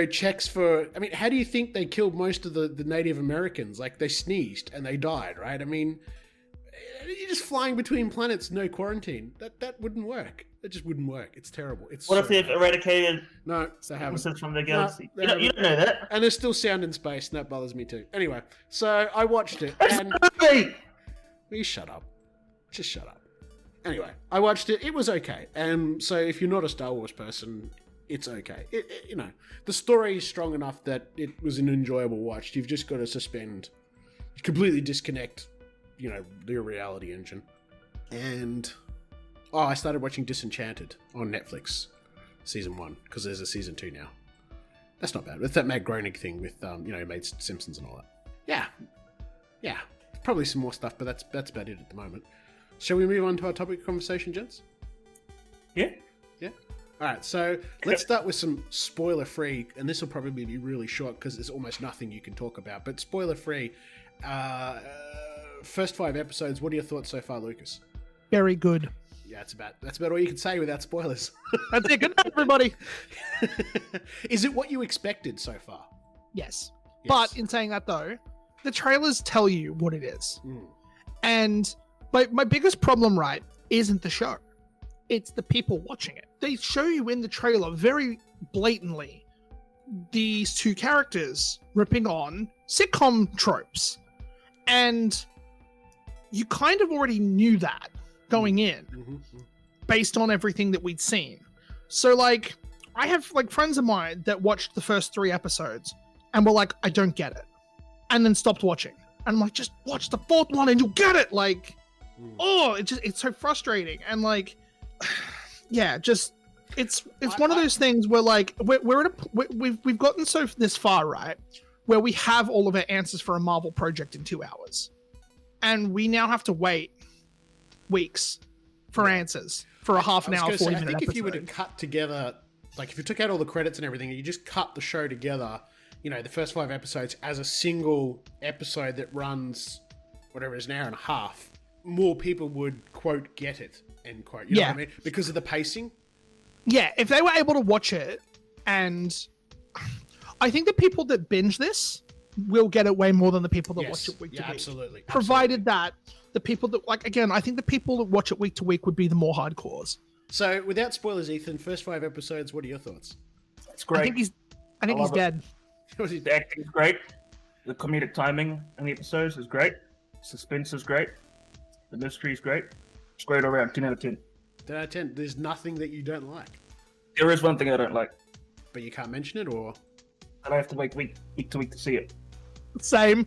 Checks for. I mean, how do you think they killed most of the Native Americans? Like, they sneezed and they died, right? I mean, you're just flying between planets, no quarantine. That wouldn't work. That just wouldn't work. It's terrible. What if they've eradicated No, they haven't. from the galaxy? No, you don't know that. And there's still sound in space, and that bothers me too. Anyway, so I watched it, and you shut up. Just shut up. Anyway, I watched it. It was okay. And so if you're not a Star Wars person, it's okay. The story is strong enough that it was an enjoyable watch. You've just got to completely disconnect, the reality engine. And I started watching Disenchanted on Netflix, season 1, because there's a season 2 now. That's not bad. It's that Matt Groening thing with, made Simpsons and all that. Yeah. Probably some more stuff, but that's about it at the moment. Shall we move on to our topic of conversation, gents? Yeah. All right, so let's start with some spoiler-free, and this will probably be really short because there's almost nothing you can talk about, but spoiler-free. First 5 episodes, what are your thoughts so far, Lucas? Very good. Yeah, that's about all you can say without spoilers. That's it. Good night, everybody. Is it what you expected so far? Yes. But in saying that, though, the trailers tell you what it is. And my biggest problem, right, isn't the show. It's the people watching it. They show you in the trailer very blatantly these 2 characters ripping on sitcom tropes. And you kind of already knew that going in based on everything that we'd seen. So, I have, friends of mine that watched the first 3 episodes and were like, I don't get it. And then stopped watching. And I'm like, just watch the 4th one and you'll get it. It's so frustrating. And it's one of those things where we've gotten this far, right, where we have all of our answers for a Marvel project in 2 hours, and we now have to wait weeks for answers for a half an hour, 40 minute I think episode. if you were to cut together, if you took out all the credits and everything, and you just cut the show together, the first 5 episodes as a single episode that runs whatever it is, an hour and a half, more people would, quote, get it, end quote. You know what I mean? Because of the pacing. Yeah, if they were able to watch it, and I think the people that binge this will get it way more than the people that watch it week to week. Absolutely. Provided that the people that, I think the people that watch it week to week would be the more hardcores. So, without spoilers, Ethan, first 5 episodes, what are your thoughts? It's great. I think he's dead. The acting is great. The comedic timing in the episodes is great. Suspense is great. The mystery is great. It's great all around. 10 out of 10. 10 out of 10. There's nothing that you don't like. There is one thing I don't like. But you can't mention it, or? And I have to wait week to week to see it. Same.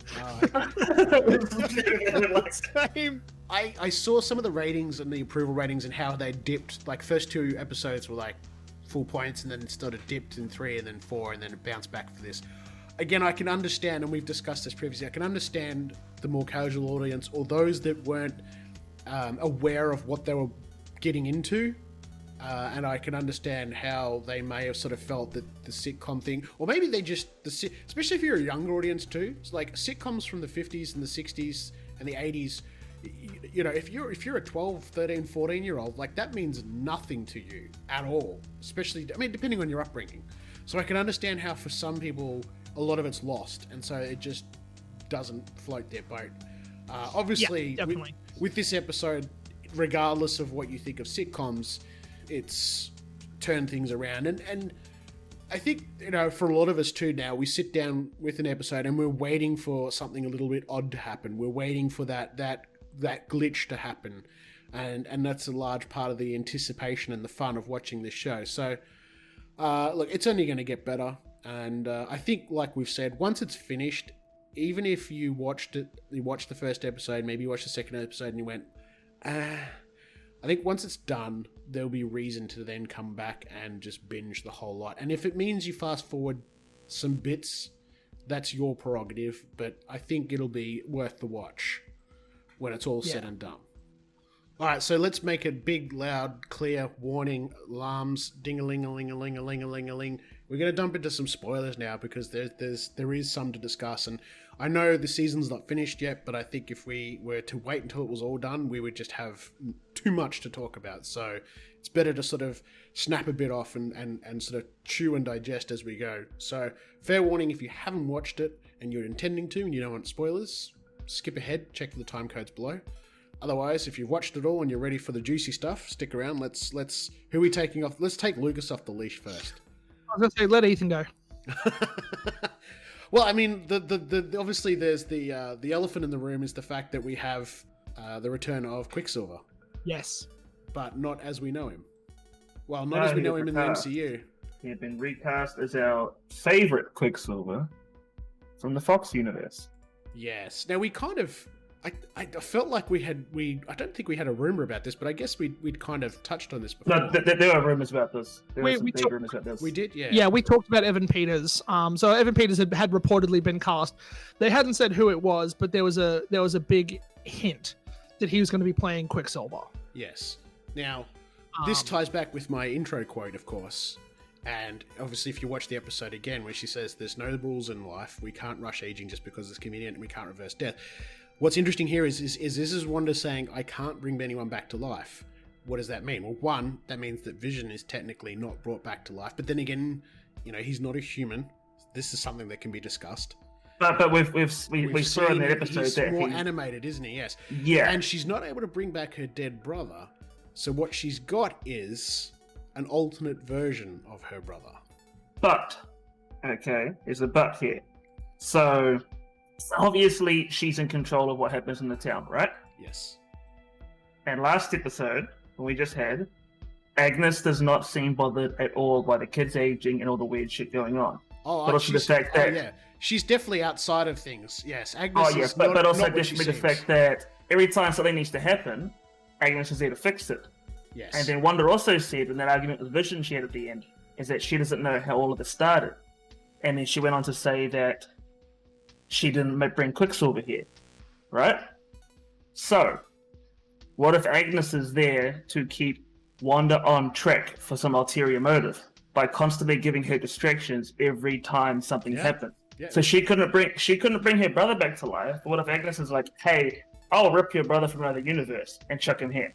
Same. I saw some of the ratings and the approval ratings and how they dipped. First 2 episodes were full points, and then it sort of dipped in 3 and then 4, and then it bounced back for this. Again, I can understand, and we've discussed this previously, I can understand the more casual audience or those that weren't aware of what they were getting into. And I can understand how they may have sort of felt that the sitcom thing, or maybe they just, especially if you're a younger audience too, it's sitcoms from the 50s and the 60s and the 80s, if you're a 12, 13, 14-year-old, that means nothing to you at all, especially, depending on your upbringing. So I can understand how for some people, a lot of it's lost, and so it just doesn't float their boat. Obviously, with this episode, regardless of what you think of sitcoms, it's turned things around. And I think, for a lot of us too now, we sit down with an episode and we're waiting for something a little bit odd to happen. We're waiting for that glitch to happen. And that's a large part of the anticipation and the fun of watching this show. So, look, it's only going to get better. And I think, like we've said, once it's finished, even if you watched the first episode, maybe you watched the second episode and you went, I think once it's done, there'll be reason to then come back and just binge the whole lot. And if it means you fast forward some bits, that's your prerogative, but I think it'll be worth the watch. when it's all said and done. All right, so let's make a big, loud, clear warning, alarms, ding-a-ling-a-ling-a-ling-a-ling-a-ling. We're going to dump into some spoilers now because there is some to discuss. And I know the season's not finished yet, but I think if we were to wait until it was all done, we would just have too much to talk about. So it's better to sort of snap a bit off and sort of chew and digest as we go. So fair warning, if you haven't watched it and you're intending to and you don't want spoilers, skip ahead, check the time codes below. Otherwise, if you've watched it all and you're ready for the juicy stuff, stick around. Let's who are we taking off? Let's take Lucas off the leash first. I was going to say, let Ethan go. Well, I mean, the obviously there's the elephant in the room is the fact that we have the return of Quicksilver. Yes. But not as we know him. Well, not as we know him in the MCU. He had been recast as our favorite Quicksilver from the Fox universe. Yes. Now we kind of, I felt like I don't think we had a rumor about this, but I guess we'd kind of touched on this before. No, there are rumors about this. Rumors about this. We did, yeah. Yeah, we talked about Evan Peters. So Evan Peters had reportedly been cast. They hadn't said who it was, but there was a big hint that he was going to be playing Quicksilver. Yes. Now, this ties back with my intro quote, of course. And obviously, if you watch the episode again, where she says, "There's no rules in life. We can't rush aging just because it's convenient, and we can't reverse death." What's interesting here is this is Wanda saying, "I can't bring anyone back to life." What does that mean? Well, one, that means that Vision is technically not brought back to life. But then again, he's not a human. This is something that can be discussed. But we saw in that episode he's that more animated, isn't he? Yes. Yeah. And she's not able to bring back her dead brother. So what she's got is an alternate version of her brother. But, okay, there's a but here. So, obviously, she's in control of what happens in the town, right? Yes. And last episode, when we just had, Agnes does not seem bothered at all by the kids aging and all the weird shit going on. Oh, but also the fact that... yeah. She's definitely outside of things. Yes, Agnes is but not, also not what additionally she the seems. fact that every time something needs to happen, Agnes is there to fix it. Yes. And then Wanda also said in that argument with Vision she had at the end, is that she doesn't know how all of this started. And then she went on to say that she didn't bring Quicksilver here. Right? So, what if Agnes is there to keep Wanda on track for some ulterior motive by constantly giving her distractions every time something happens? Yeah. So she couldn't bring her brother back to life. But what if Agnes is like, "Hey, I'll rip your brother from another universe and chuck him here"?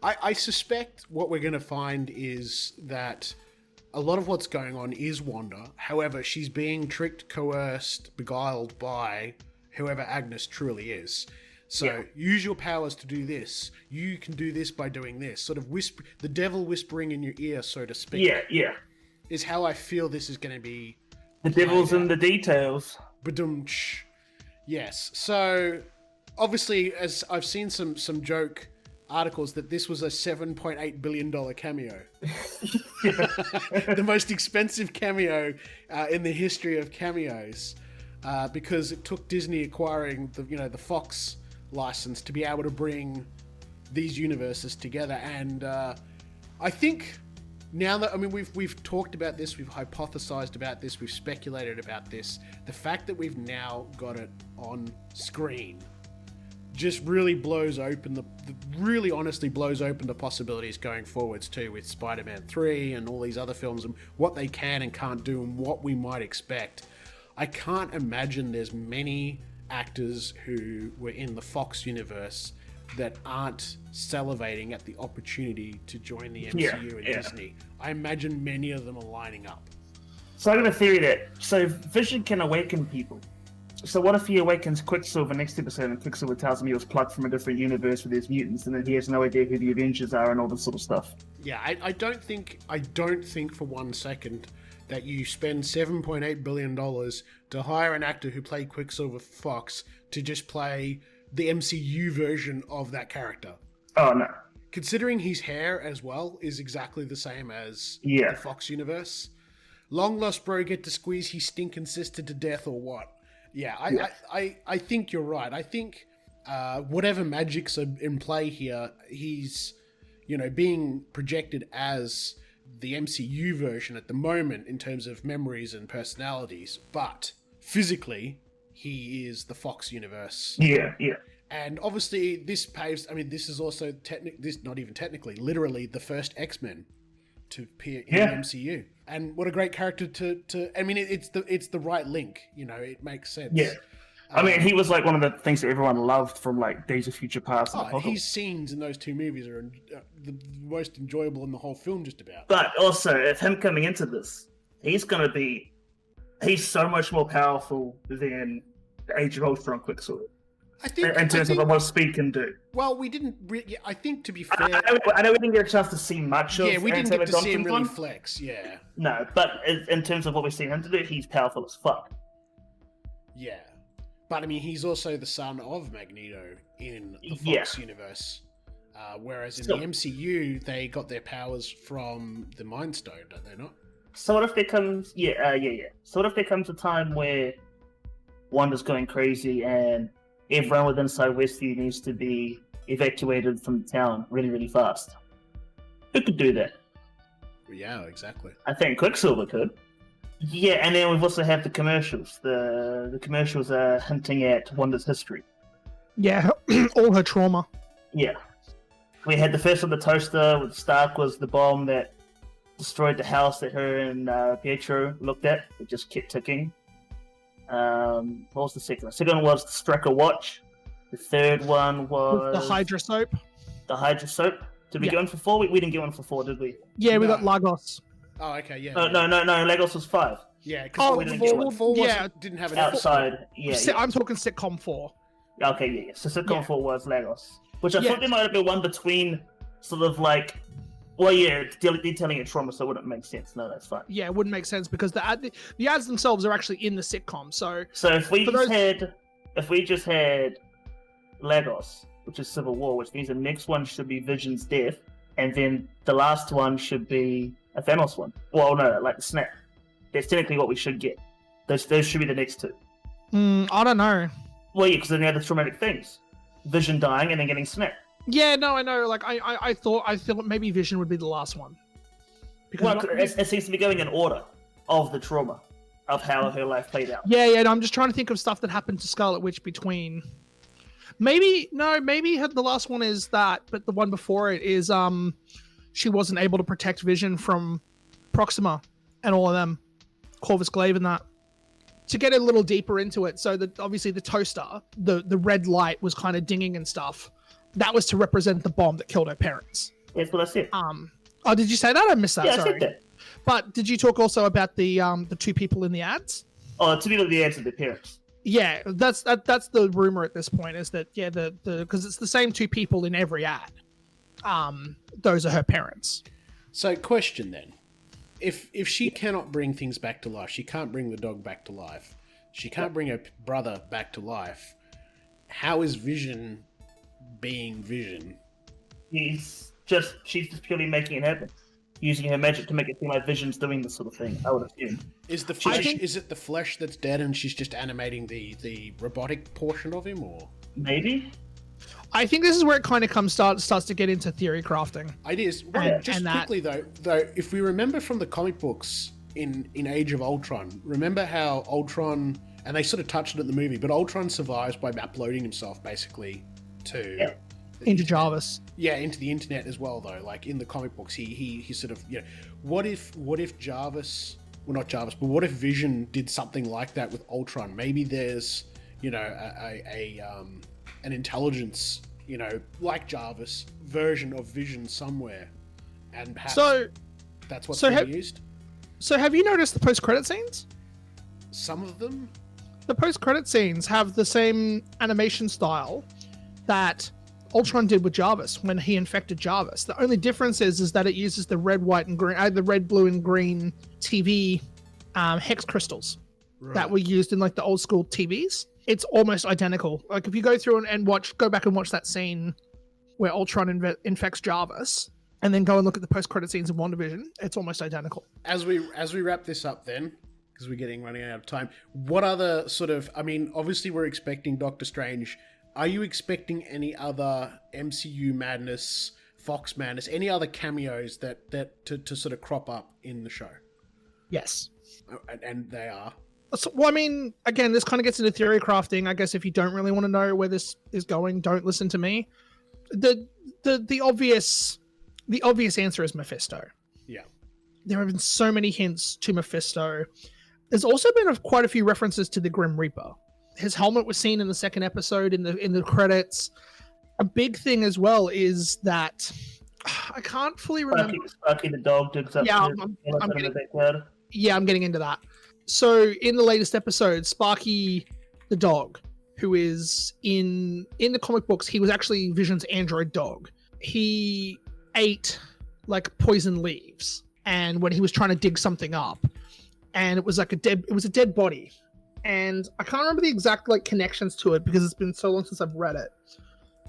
I suspect what we're going to find is that a lot of what's going on is Wanda. However, she's being tricked, coerced, beguiled by whoever Agnes truly is. So use your powers to do this. You can do this by doing this. Sort of the devil whispering in your ear, so to speak. Yeah. Is how I feel this is going to be. The devil's in the details. Badum-tsh. Yes. So obviously, as I've seen some joke articles that this was a $7.8 billion cameo. The most expensive cameo in the history of cameos, because it took Disney acquiring the Fox license to be able to bring these universes together. And I think now that we've talked about this, we've hypothesized about this, we've speculated about this, the fact that we've now got it on screen just really really honestly blows open the possibilities going forwards too, with Spider-Man 3 and all these other films and what they can and can't do and what we might expect. I can't imagine there's many actors who were in the Fox universe that aren't salivating at the opportunity to join the MCU and Disney. I imagine many of them are lining up. So I got a theory that Vision can awaken people. So what if he awakens Quicksilver next episode and Quicksilver tells him he was plucked from a different universe with his mutants and then he has no idea who the Avengers are and all this sort of stuff? Yeah, I don't think for 1 second that you spend $7.8 billion to hire an actor who played Quicksilver for Fox to just play the MCU version of that character. Oh, no. Considering his hair as well is exactly the same as the Fox universe. Long lost bro get to squeeze his stinking sister to death or what? Yeah, I think you're right. I think whatever magics are in play here, he's, being projected as the MCU version at the moment in terms of memories and personalities, but physically, he is the Fox universe. Yeah. And obviously, this paves. I mean, this is also not even technically, literally the first X-Men to appear in the MCU. And what a great character to. I mean, it's the right link. You know, it makes sense. Yeah. I mean, he was like one of the things that everyone loved from like Days of Future Past. And his scenes in those two movies are the most enjoyable in the whole film, just about. But also, if him coming into this, he's so much more powerful than the Age of Ultron Quicksilver. I think in terms of what speed can do. Well, we didn't. I think, to be fair, I know we didn't get a chance to see much of. Yeah, we didn't get to see him really flex. Yeah. No, but in terms of what we've seen him to do, he's powerful as fuck. Yeah. But I mean, he's also the son of Magneto in the Fox universe. Whereas in the MCU, they got their powers from the Mind Stone, don't they not? So what if there comes... So what if there comes a time where Wanda's going crazy and everyone within Westview needs to be evacuated from the town really, really fast? Who could do that? Yeah, exactly. I think Quicksilver could. Yeah, and then we've also had the commercials. The commercials are hinting at Wanda's history. Yeah, all her trauma. Yeah. We had the first one, the toaster, with Stark was the bomb that destroyed the house that her and Pietro looked at. It just kept ticking. What was the second one? The second one was the Strucker watch. The third one was... the Hydra soap. The Hydra soap. Did we get one for 4? We didn't get one for 4, did we? Yeah, we got Lagos. Oh, okay, yeah. No, Lagos was 5. Yeah, because we didn't get one. 4 didn't have an outside. I'm talking sitcom 4. Okay, yeah. So sitcom 4 was Lagos. Which I thought there might have been one between sort of like... Well, yeah, detailing a trauma, so it wouldn't make sense. No, that's fine. Yeah, it wouldn't make sense because the ads themselves are actually in the sitcom. So if we just had Lagos, which is Civil War, which means the next one should be Vision's death, and then the last one should be a Thanos one. Well, no, like the snap. That's technically what we should get. Those should be the next two. I don't know. Well, yeah, because then you have the traumatic things: Vision dying and then getting snapped. Yeah, no, I know. Like, I thought maybe Vision would be the last one. Because it seems to be going in order of the trauma of how her life played out. Yeah. No, I'm just trying to think of stuff that happened to Scarlet Witch between. Maybe the last one is that, but the one before it is she wasn't able to protect Vision from Proxima and all of them, Corvus Glaive and that. To get a little deeper into it, so that obviously the toaster, the red light was kind of dinging and stuff. That was to represent the bomb that killed her parents. That's what I said. Oh, did you say that? I missed that. Yeah, sorry. I said that. But did you talk also about the two people in the ads? Oh, 2 people in the ads are their parents. Yeah, that's the rumor at this point is that the because it's the same 2 people in every ad. Those are her parents. So, question then: if she cannot bring things back to life, she can't bring the dog back to life. She can't bring her brother back to life. How is Vision being Vision? She's just purely making it happen, using her magic to make it seem like Vision's doing this sort of thing. I would assume. Is the flesh? Is it the flesh that's dead, and she's just animating the robotic portion of him, or maybe? I think this is where it kind of starts to get into theory crafting. It is. Right. Just quickly though, if we remember from the comic books in Age of Ultron, remember how Ultron, and they sort of touched it in the movie, but Ultron survives by uploading himself basically to into Jarvis. Yeah, into the internet as well though. Like in the comic books, he sort of, you know, what if Jarvis, well not Jarvis, but what if Vision did something like that with Ultron? Maybe there's, you know, an intelligence, you know, like Jarvis version of Vision somewhere, and perhaps that's what's being used. So have you noticed the post-credit scenes? Some of them. The post-credit scenes have the same animation style that Ultron did with Jarvis when he infected Jarvis. The only difference is that it uses the red, white, and green, the red, blue, and green TV hex crystals that were used in like the old school TVs. It's almost identical. Like if you go through and go back and watch that scene where Ultron infects Jarvis, and then go and look at the post-credit scenes in WandaVision, it's almost identical. As we wrap this up, then, because we're running out of time, what other sort of? I mean, obviously we're expecting Doctor Strange. Are you expecting any other MCU madness, Fox madness, any other cameos that to sort of crop up in the show? Yes. And they are? So, well, I mean, again, this kind of gets into theory crafting. I guess if you don't really want to know where this is going, don't listen to me. The obvious answer is Mephisto. Yeah. There have been so many hints to Mephisto. There's also been quite a few references to the Grim Reaper. His helmet was seen in the second episode in the credits. A big thing as well is that I can't fully remember. Sparky the dog digs up. Yeah, I'm getting into that. So in the latest episode, Sparky the dog, who is in the comic books, he was actually Vision's android dog. He ate like poison leaves, and when he was trying to dig something up, and it was a dead body. And I can't remember the exact like connections to it because it's been so long since I've read it.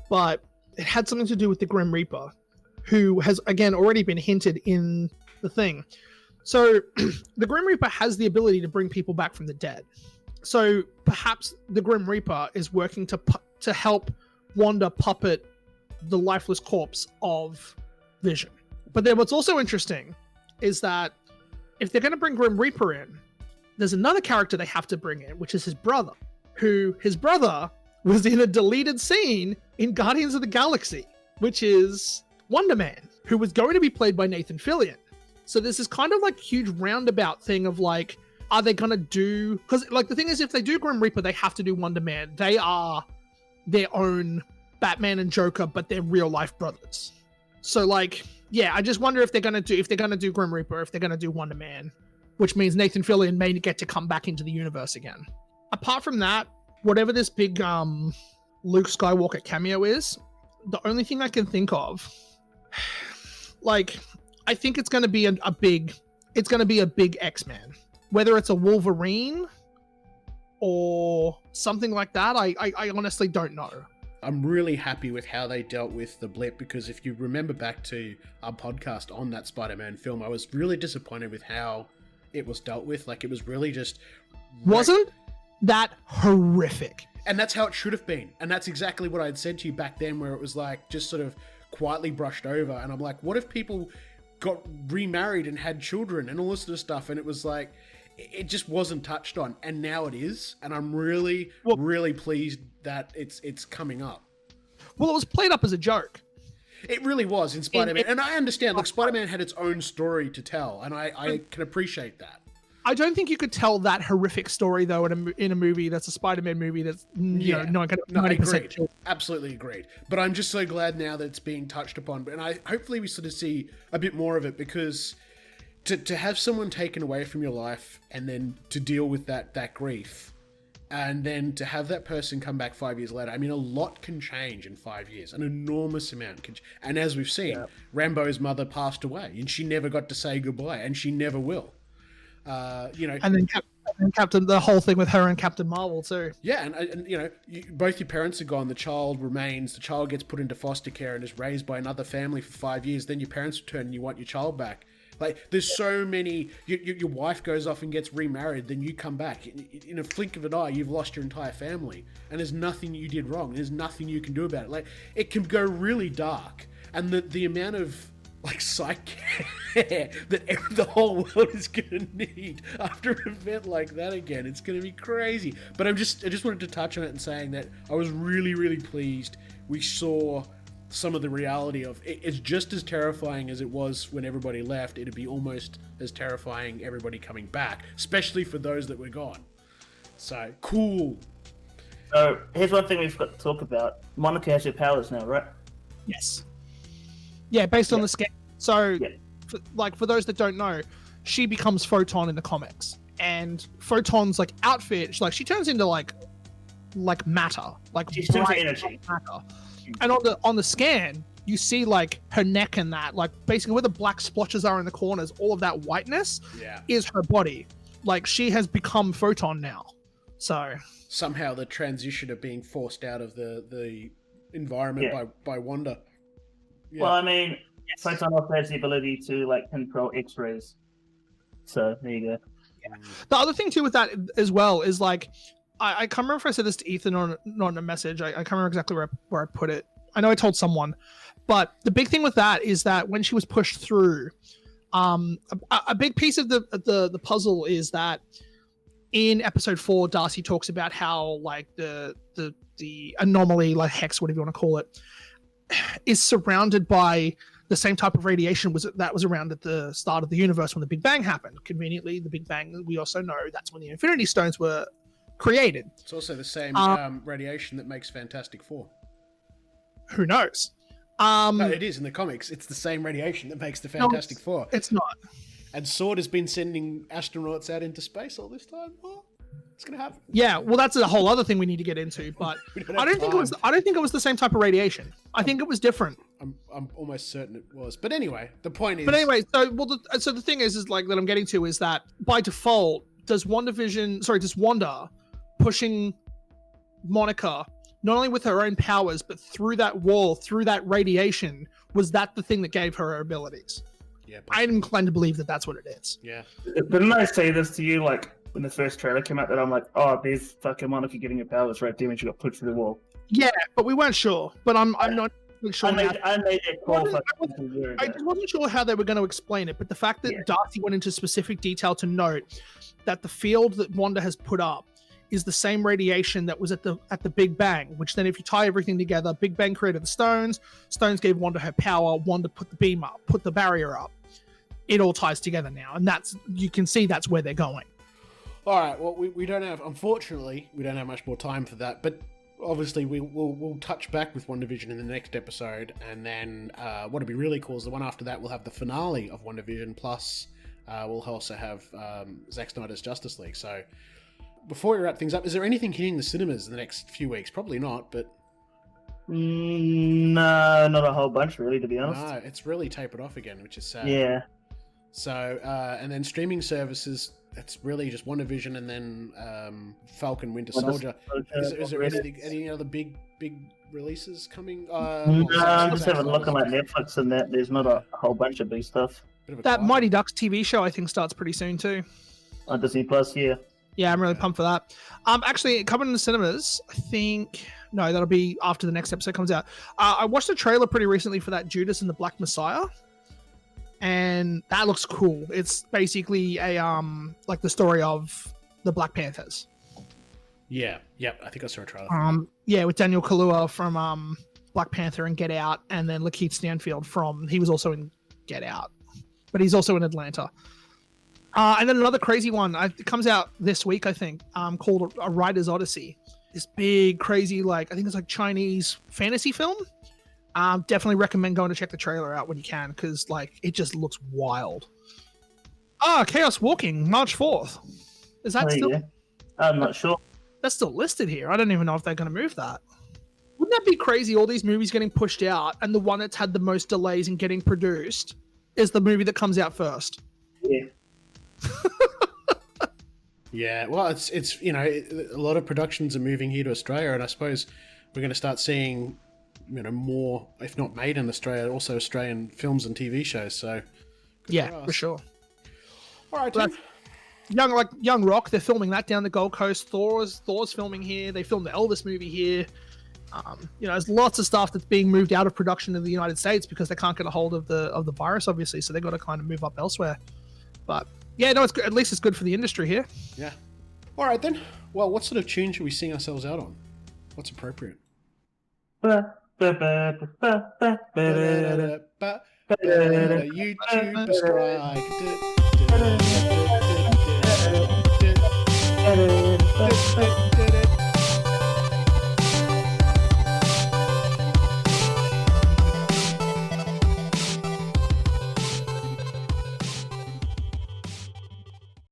But it had something to do with the Grim Reaper, who has again already been hinted in the thing. So the Grim Reaper has the ability to bring people back from the dead. So perhaps the Grim Reaper is working to help Wanda puppet the lifeless corpse of Vision. But then what's also interesting is that if they're going to bring Grim Reaper in, there's another character they have to bring in, which is his brother, his brother was in a deleted scene in Guardians of the Galaxy, which is Wonder Man, who was going to be played by Nathan Fillion. So there's this kind of like huge roundabout thing of like, are they going to do, because like the thing is, if they do Grim Reaper, they have to do Wonder Man. They are their own Batman and Joker, but they're real life brothers. So like, yeah, I just wonder if they're going to do Grim Reaper, if they're going to do Wonder Man, which means Nathan Fillion may get to come back into the universe again. Apart from that, whatever this big Luke Skywalker cameo is, the only thing I can think of, like, I think it's going to be a big X-Man. Whether it's a Wolverine or something like that, I honestly don't know. I'm really happy with how they dealt with the blip, because if you remember back to our podcast on that Spider-Man film, I was really disappointed with how it was dealt with. Like, it was really just... Wasn't that horrific? And that's how it should have been. And that's exactly what I'd said to you back then, where it was like just sort of quietly brushed over. And I'm like, what if people got remarried and had children and all this sort of stuff? And it was like, it just wasn't touched on. And now it is. And I'm really, really pleased that it's coming up. Well, it was played up as a joke. It really was in Spider-Man. And I understand, like, Spider-Man had its own story to tell. And I can appreciate that. I don't think you could tell that horrific story though in a movie that's a Spider-Man movie that's not going to 90%. Absolutely agreed. But I'm just so glad now that it's being touched upon, and hopefully we sort of see a bit more of it, because to have someone taken away from your life and then to deal with that grief, and then to have that person come back 5 years later, I mean, a lot can change in 5 years, an enormous amount can. And as we've seen, Rambo's mother passed away, and she never got to say goodbye, and she never will. And then Captain, the whole thing with her and Captain Marvel too. Yeah, and both your parents are gone. The child gets put into foster care and is raised by another family for 5 years. Then your parents return and you want your child back. Like, there's so many. Your wife goes off and gets remarried, then you come back. In a flick of an eye, you've lost your entire family, and there's nothing you did wrong. There's nothing you can do about it. Like, it can go really dark, and the amount of like psych care that the whole world is gonna need after an event like that again. It's gonna be crazy. But I just wanted to touch on it and saying that I was really, really pleased we saw some of the reality of it. It's just as terrifying as it was when everybody left. It'd be almost as terrifying everybody coming back, especially for those that were gone. So cool. So here's one thing we've got to talk about. Monica has her powers now, right? Yes. Yeah, based on the scan. So, for those that don't know, she becomes Photon in the comics, and Photon's like outfit, she turns into like matter, like she turns into energy. Matter. And on the scan, you see like her neck and that, like basically where the black splotches are in the corners, all of that whiteness is her body. Like, she has become Photon now. So somehow the transition of being forced out of the environment by Wanda. Yeah. Well, I mean, Photon also has the ability to like control X-rays. So there you go. Yeah. The other thing too with that as well is like, I can't remember if I said this to Ethan on a message. I can't remember exactly where I put it. I know I told someone, but the big thing with that is that when she was pushed through, a big piece of the puzzle is that in episode 4, Darcy talks about how like the anomaly, like hex, whatever you want to call it, is surrounded by the same type of radiation that was around at the start of the universe when the Big Bang happened. Conveniently, the Big Bang, we also know that's when the Infinity Stones were created. It's also the same radiation that makes Fantastic Four. Who knows? No, it is in the comics. It's the same radiation that makes the Fantastic Four. It's not. And SWORD has been sending astronauts out into space all this time. What? It's gonna happen. Yeah, well, that's a whole other thing we need to get into. But I don't think it was the same type of radiation. I think it was different. I'm almost certain it was. But anyway, the point is. But anyway, so the thing is like that I'm getting to is that by default, does Wanda pushing Monica not only with her own powers but through that wall, through that radiation, was that the thing that gave her abilities? Yeah, I'm inclined to believe that that's what it is. Yeah. Didn't I say this to you, like, when the first trailer came out, that I'm like, oh, there's fucking Monica getting her powers right there when she got pushed through the wall. Yeah, but we weren't sure. But I'm not sure. I made that call. I just wasn't sure how they were going to explain it, but the fact that Darcy went into specific detail to note that the field that Wanda has put up is the same radiation that was at the Big Bang, which then if you tie everything together, Big Bang created the stones gave Wanda her power, Wanda put the beam up, put the barrier up. It all ties together now, and you can see that's where they're going. All right, well, unfortunately, we don't have much more time for that, but obviously we'll touch back with WandaVision in the next episode, and then what'll be really cool is the one after that we'll have the finale of WandaVision, plus we'll also have Zack Snyder's Justice League. So before we wrap things up, is there anything hitting the cinemas in the next few weeks? Probably not, but... No, not a whole bunch, really, to be honest. No, it's really tapered off again, which is sad. Yeah. So, and then streaming services, it's really just WandaVision and then Falcon Winter Soldier. Is there any other big releases coming? I'm just having a look on like Netflix and that. There's not a whole bunch of big stuff. That Mighty Ducks TV show, I think, starts pretty soon too. On Disney Plus, yeah. Yeah, I'm really pumped for that. Actually, coming in the cinemas, I think... No, that'll be after the next episode comes out. I watched a trailer pretty recently for that Judas and the Black Messiah, and that looks cool. It's basically a like the story of the Black Panthers. Yeah, I think I saw a trailer. Yeah, with Daniel Kaluuya from Black Panther and Get Out, and then Lakeith Stanfield he was also in Get Out, but he's also in Atlanta. And then another crazy one. It comes out this week, I think, called A Writer's Odyssey. This big, crazy, like, I think it's like Chinese fantasy film. Definitely recommend going to check the trailer out when you can, because, like, it just looks wild. Chaos Walking, March 4th. Is that still... Yeah. I'm not sure. That's still listed here. I don't even know if they're going to move that. Wouldn't that be crazy, all these movies getting pushed out, and the one that's had the most delays in getting produced is the movie that comes out first? Yeah. Yeah, well, it's a lot of productions are moving here to Australia, and I suppose we're going to start seeing, more, if not made in Australia, also Australian films and TV shows. So, yeah, for sure. All right, Tim. Young Rock, they're filming that down the Gold Coast. Thor's filming here. They filmed the Elvis movie here. There's lots of stuff that's being moved out of production in the United States because they can't get a hold of the virus, obviously. So they've got to kind of move up elsewhere. But yeah, no, it's good. At least it's good for the industry here. Yeah. All right then. Well, what sort of tune should we sing ourselves out on? What's appropriate? YouTube strike.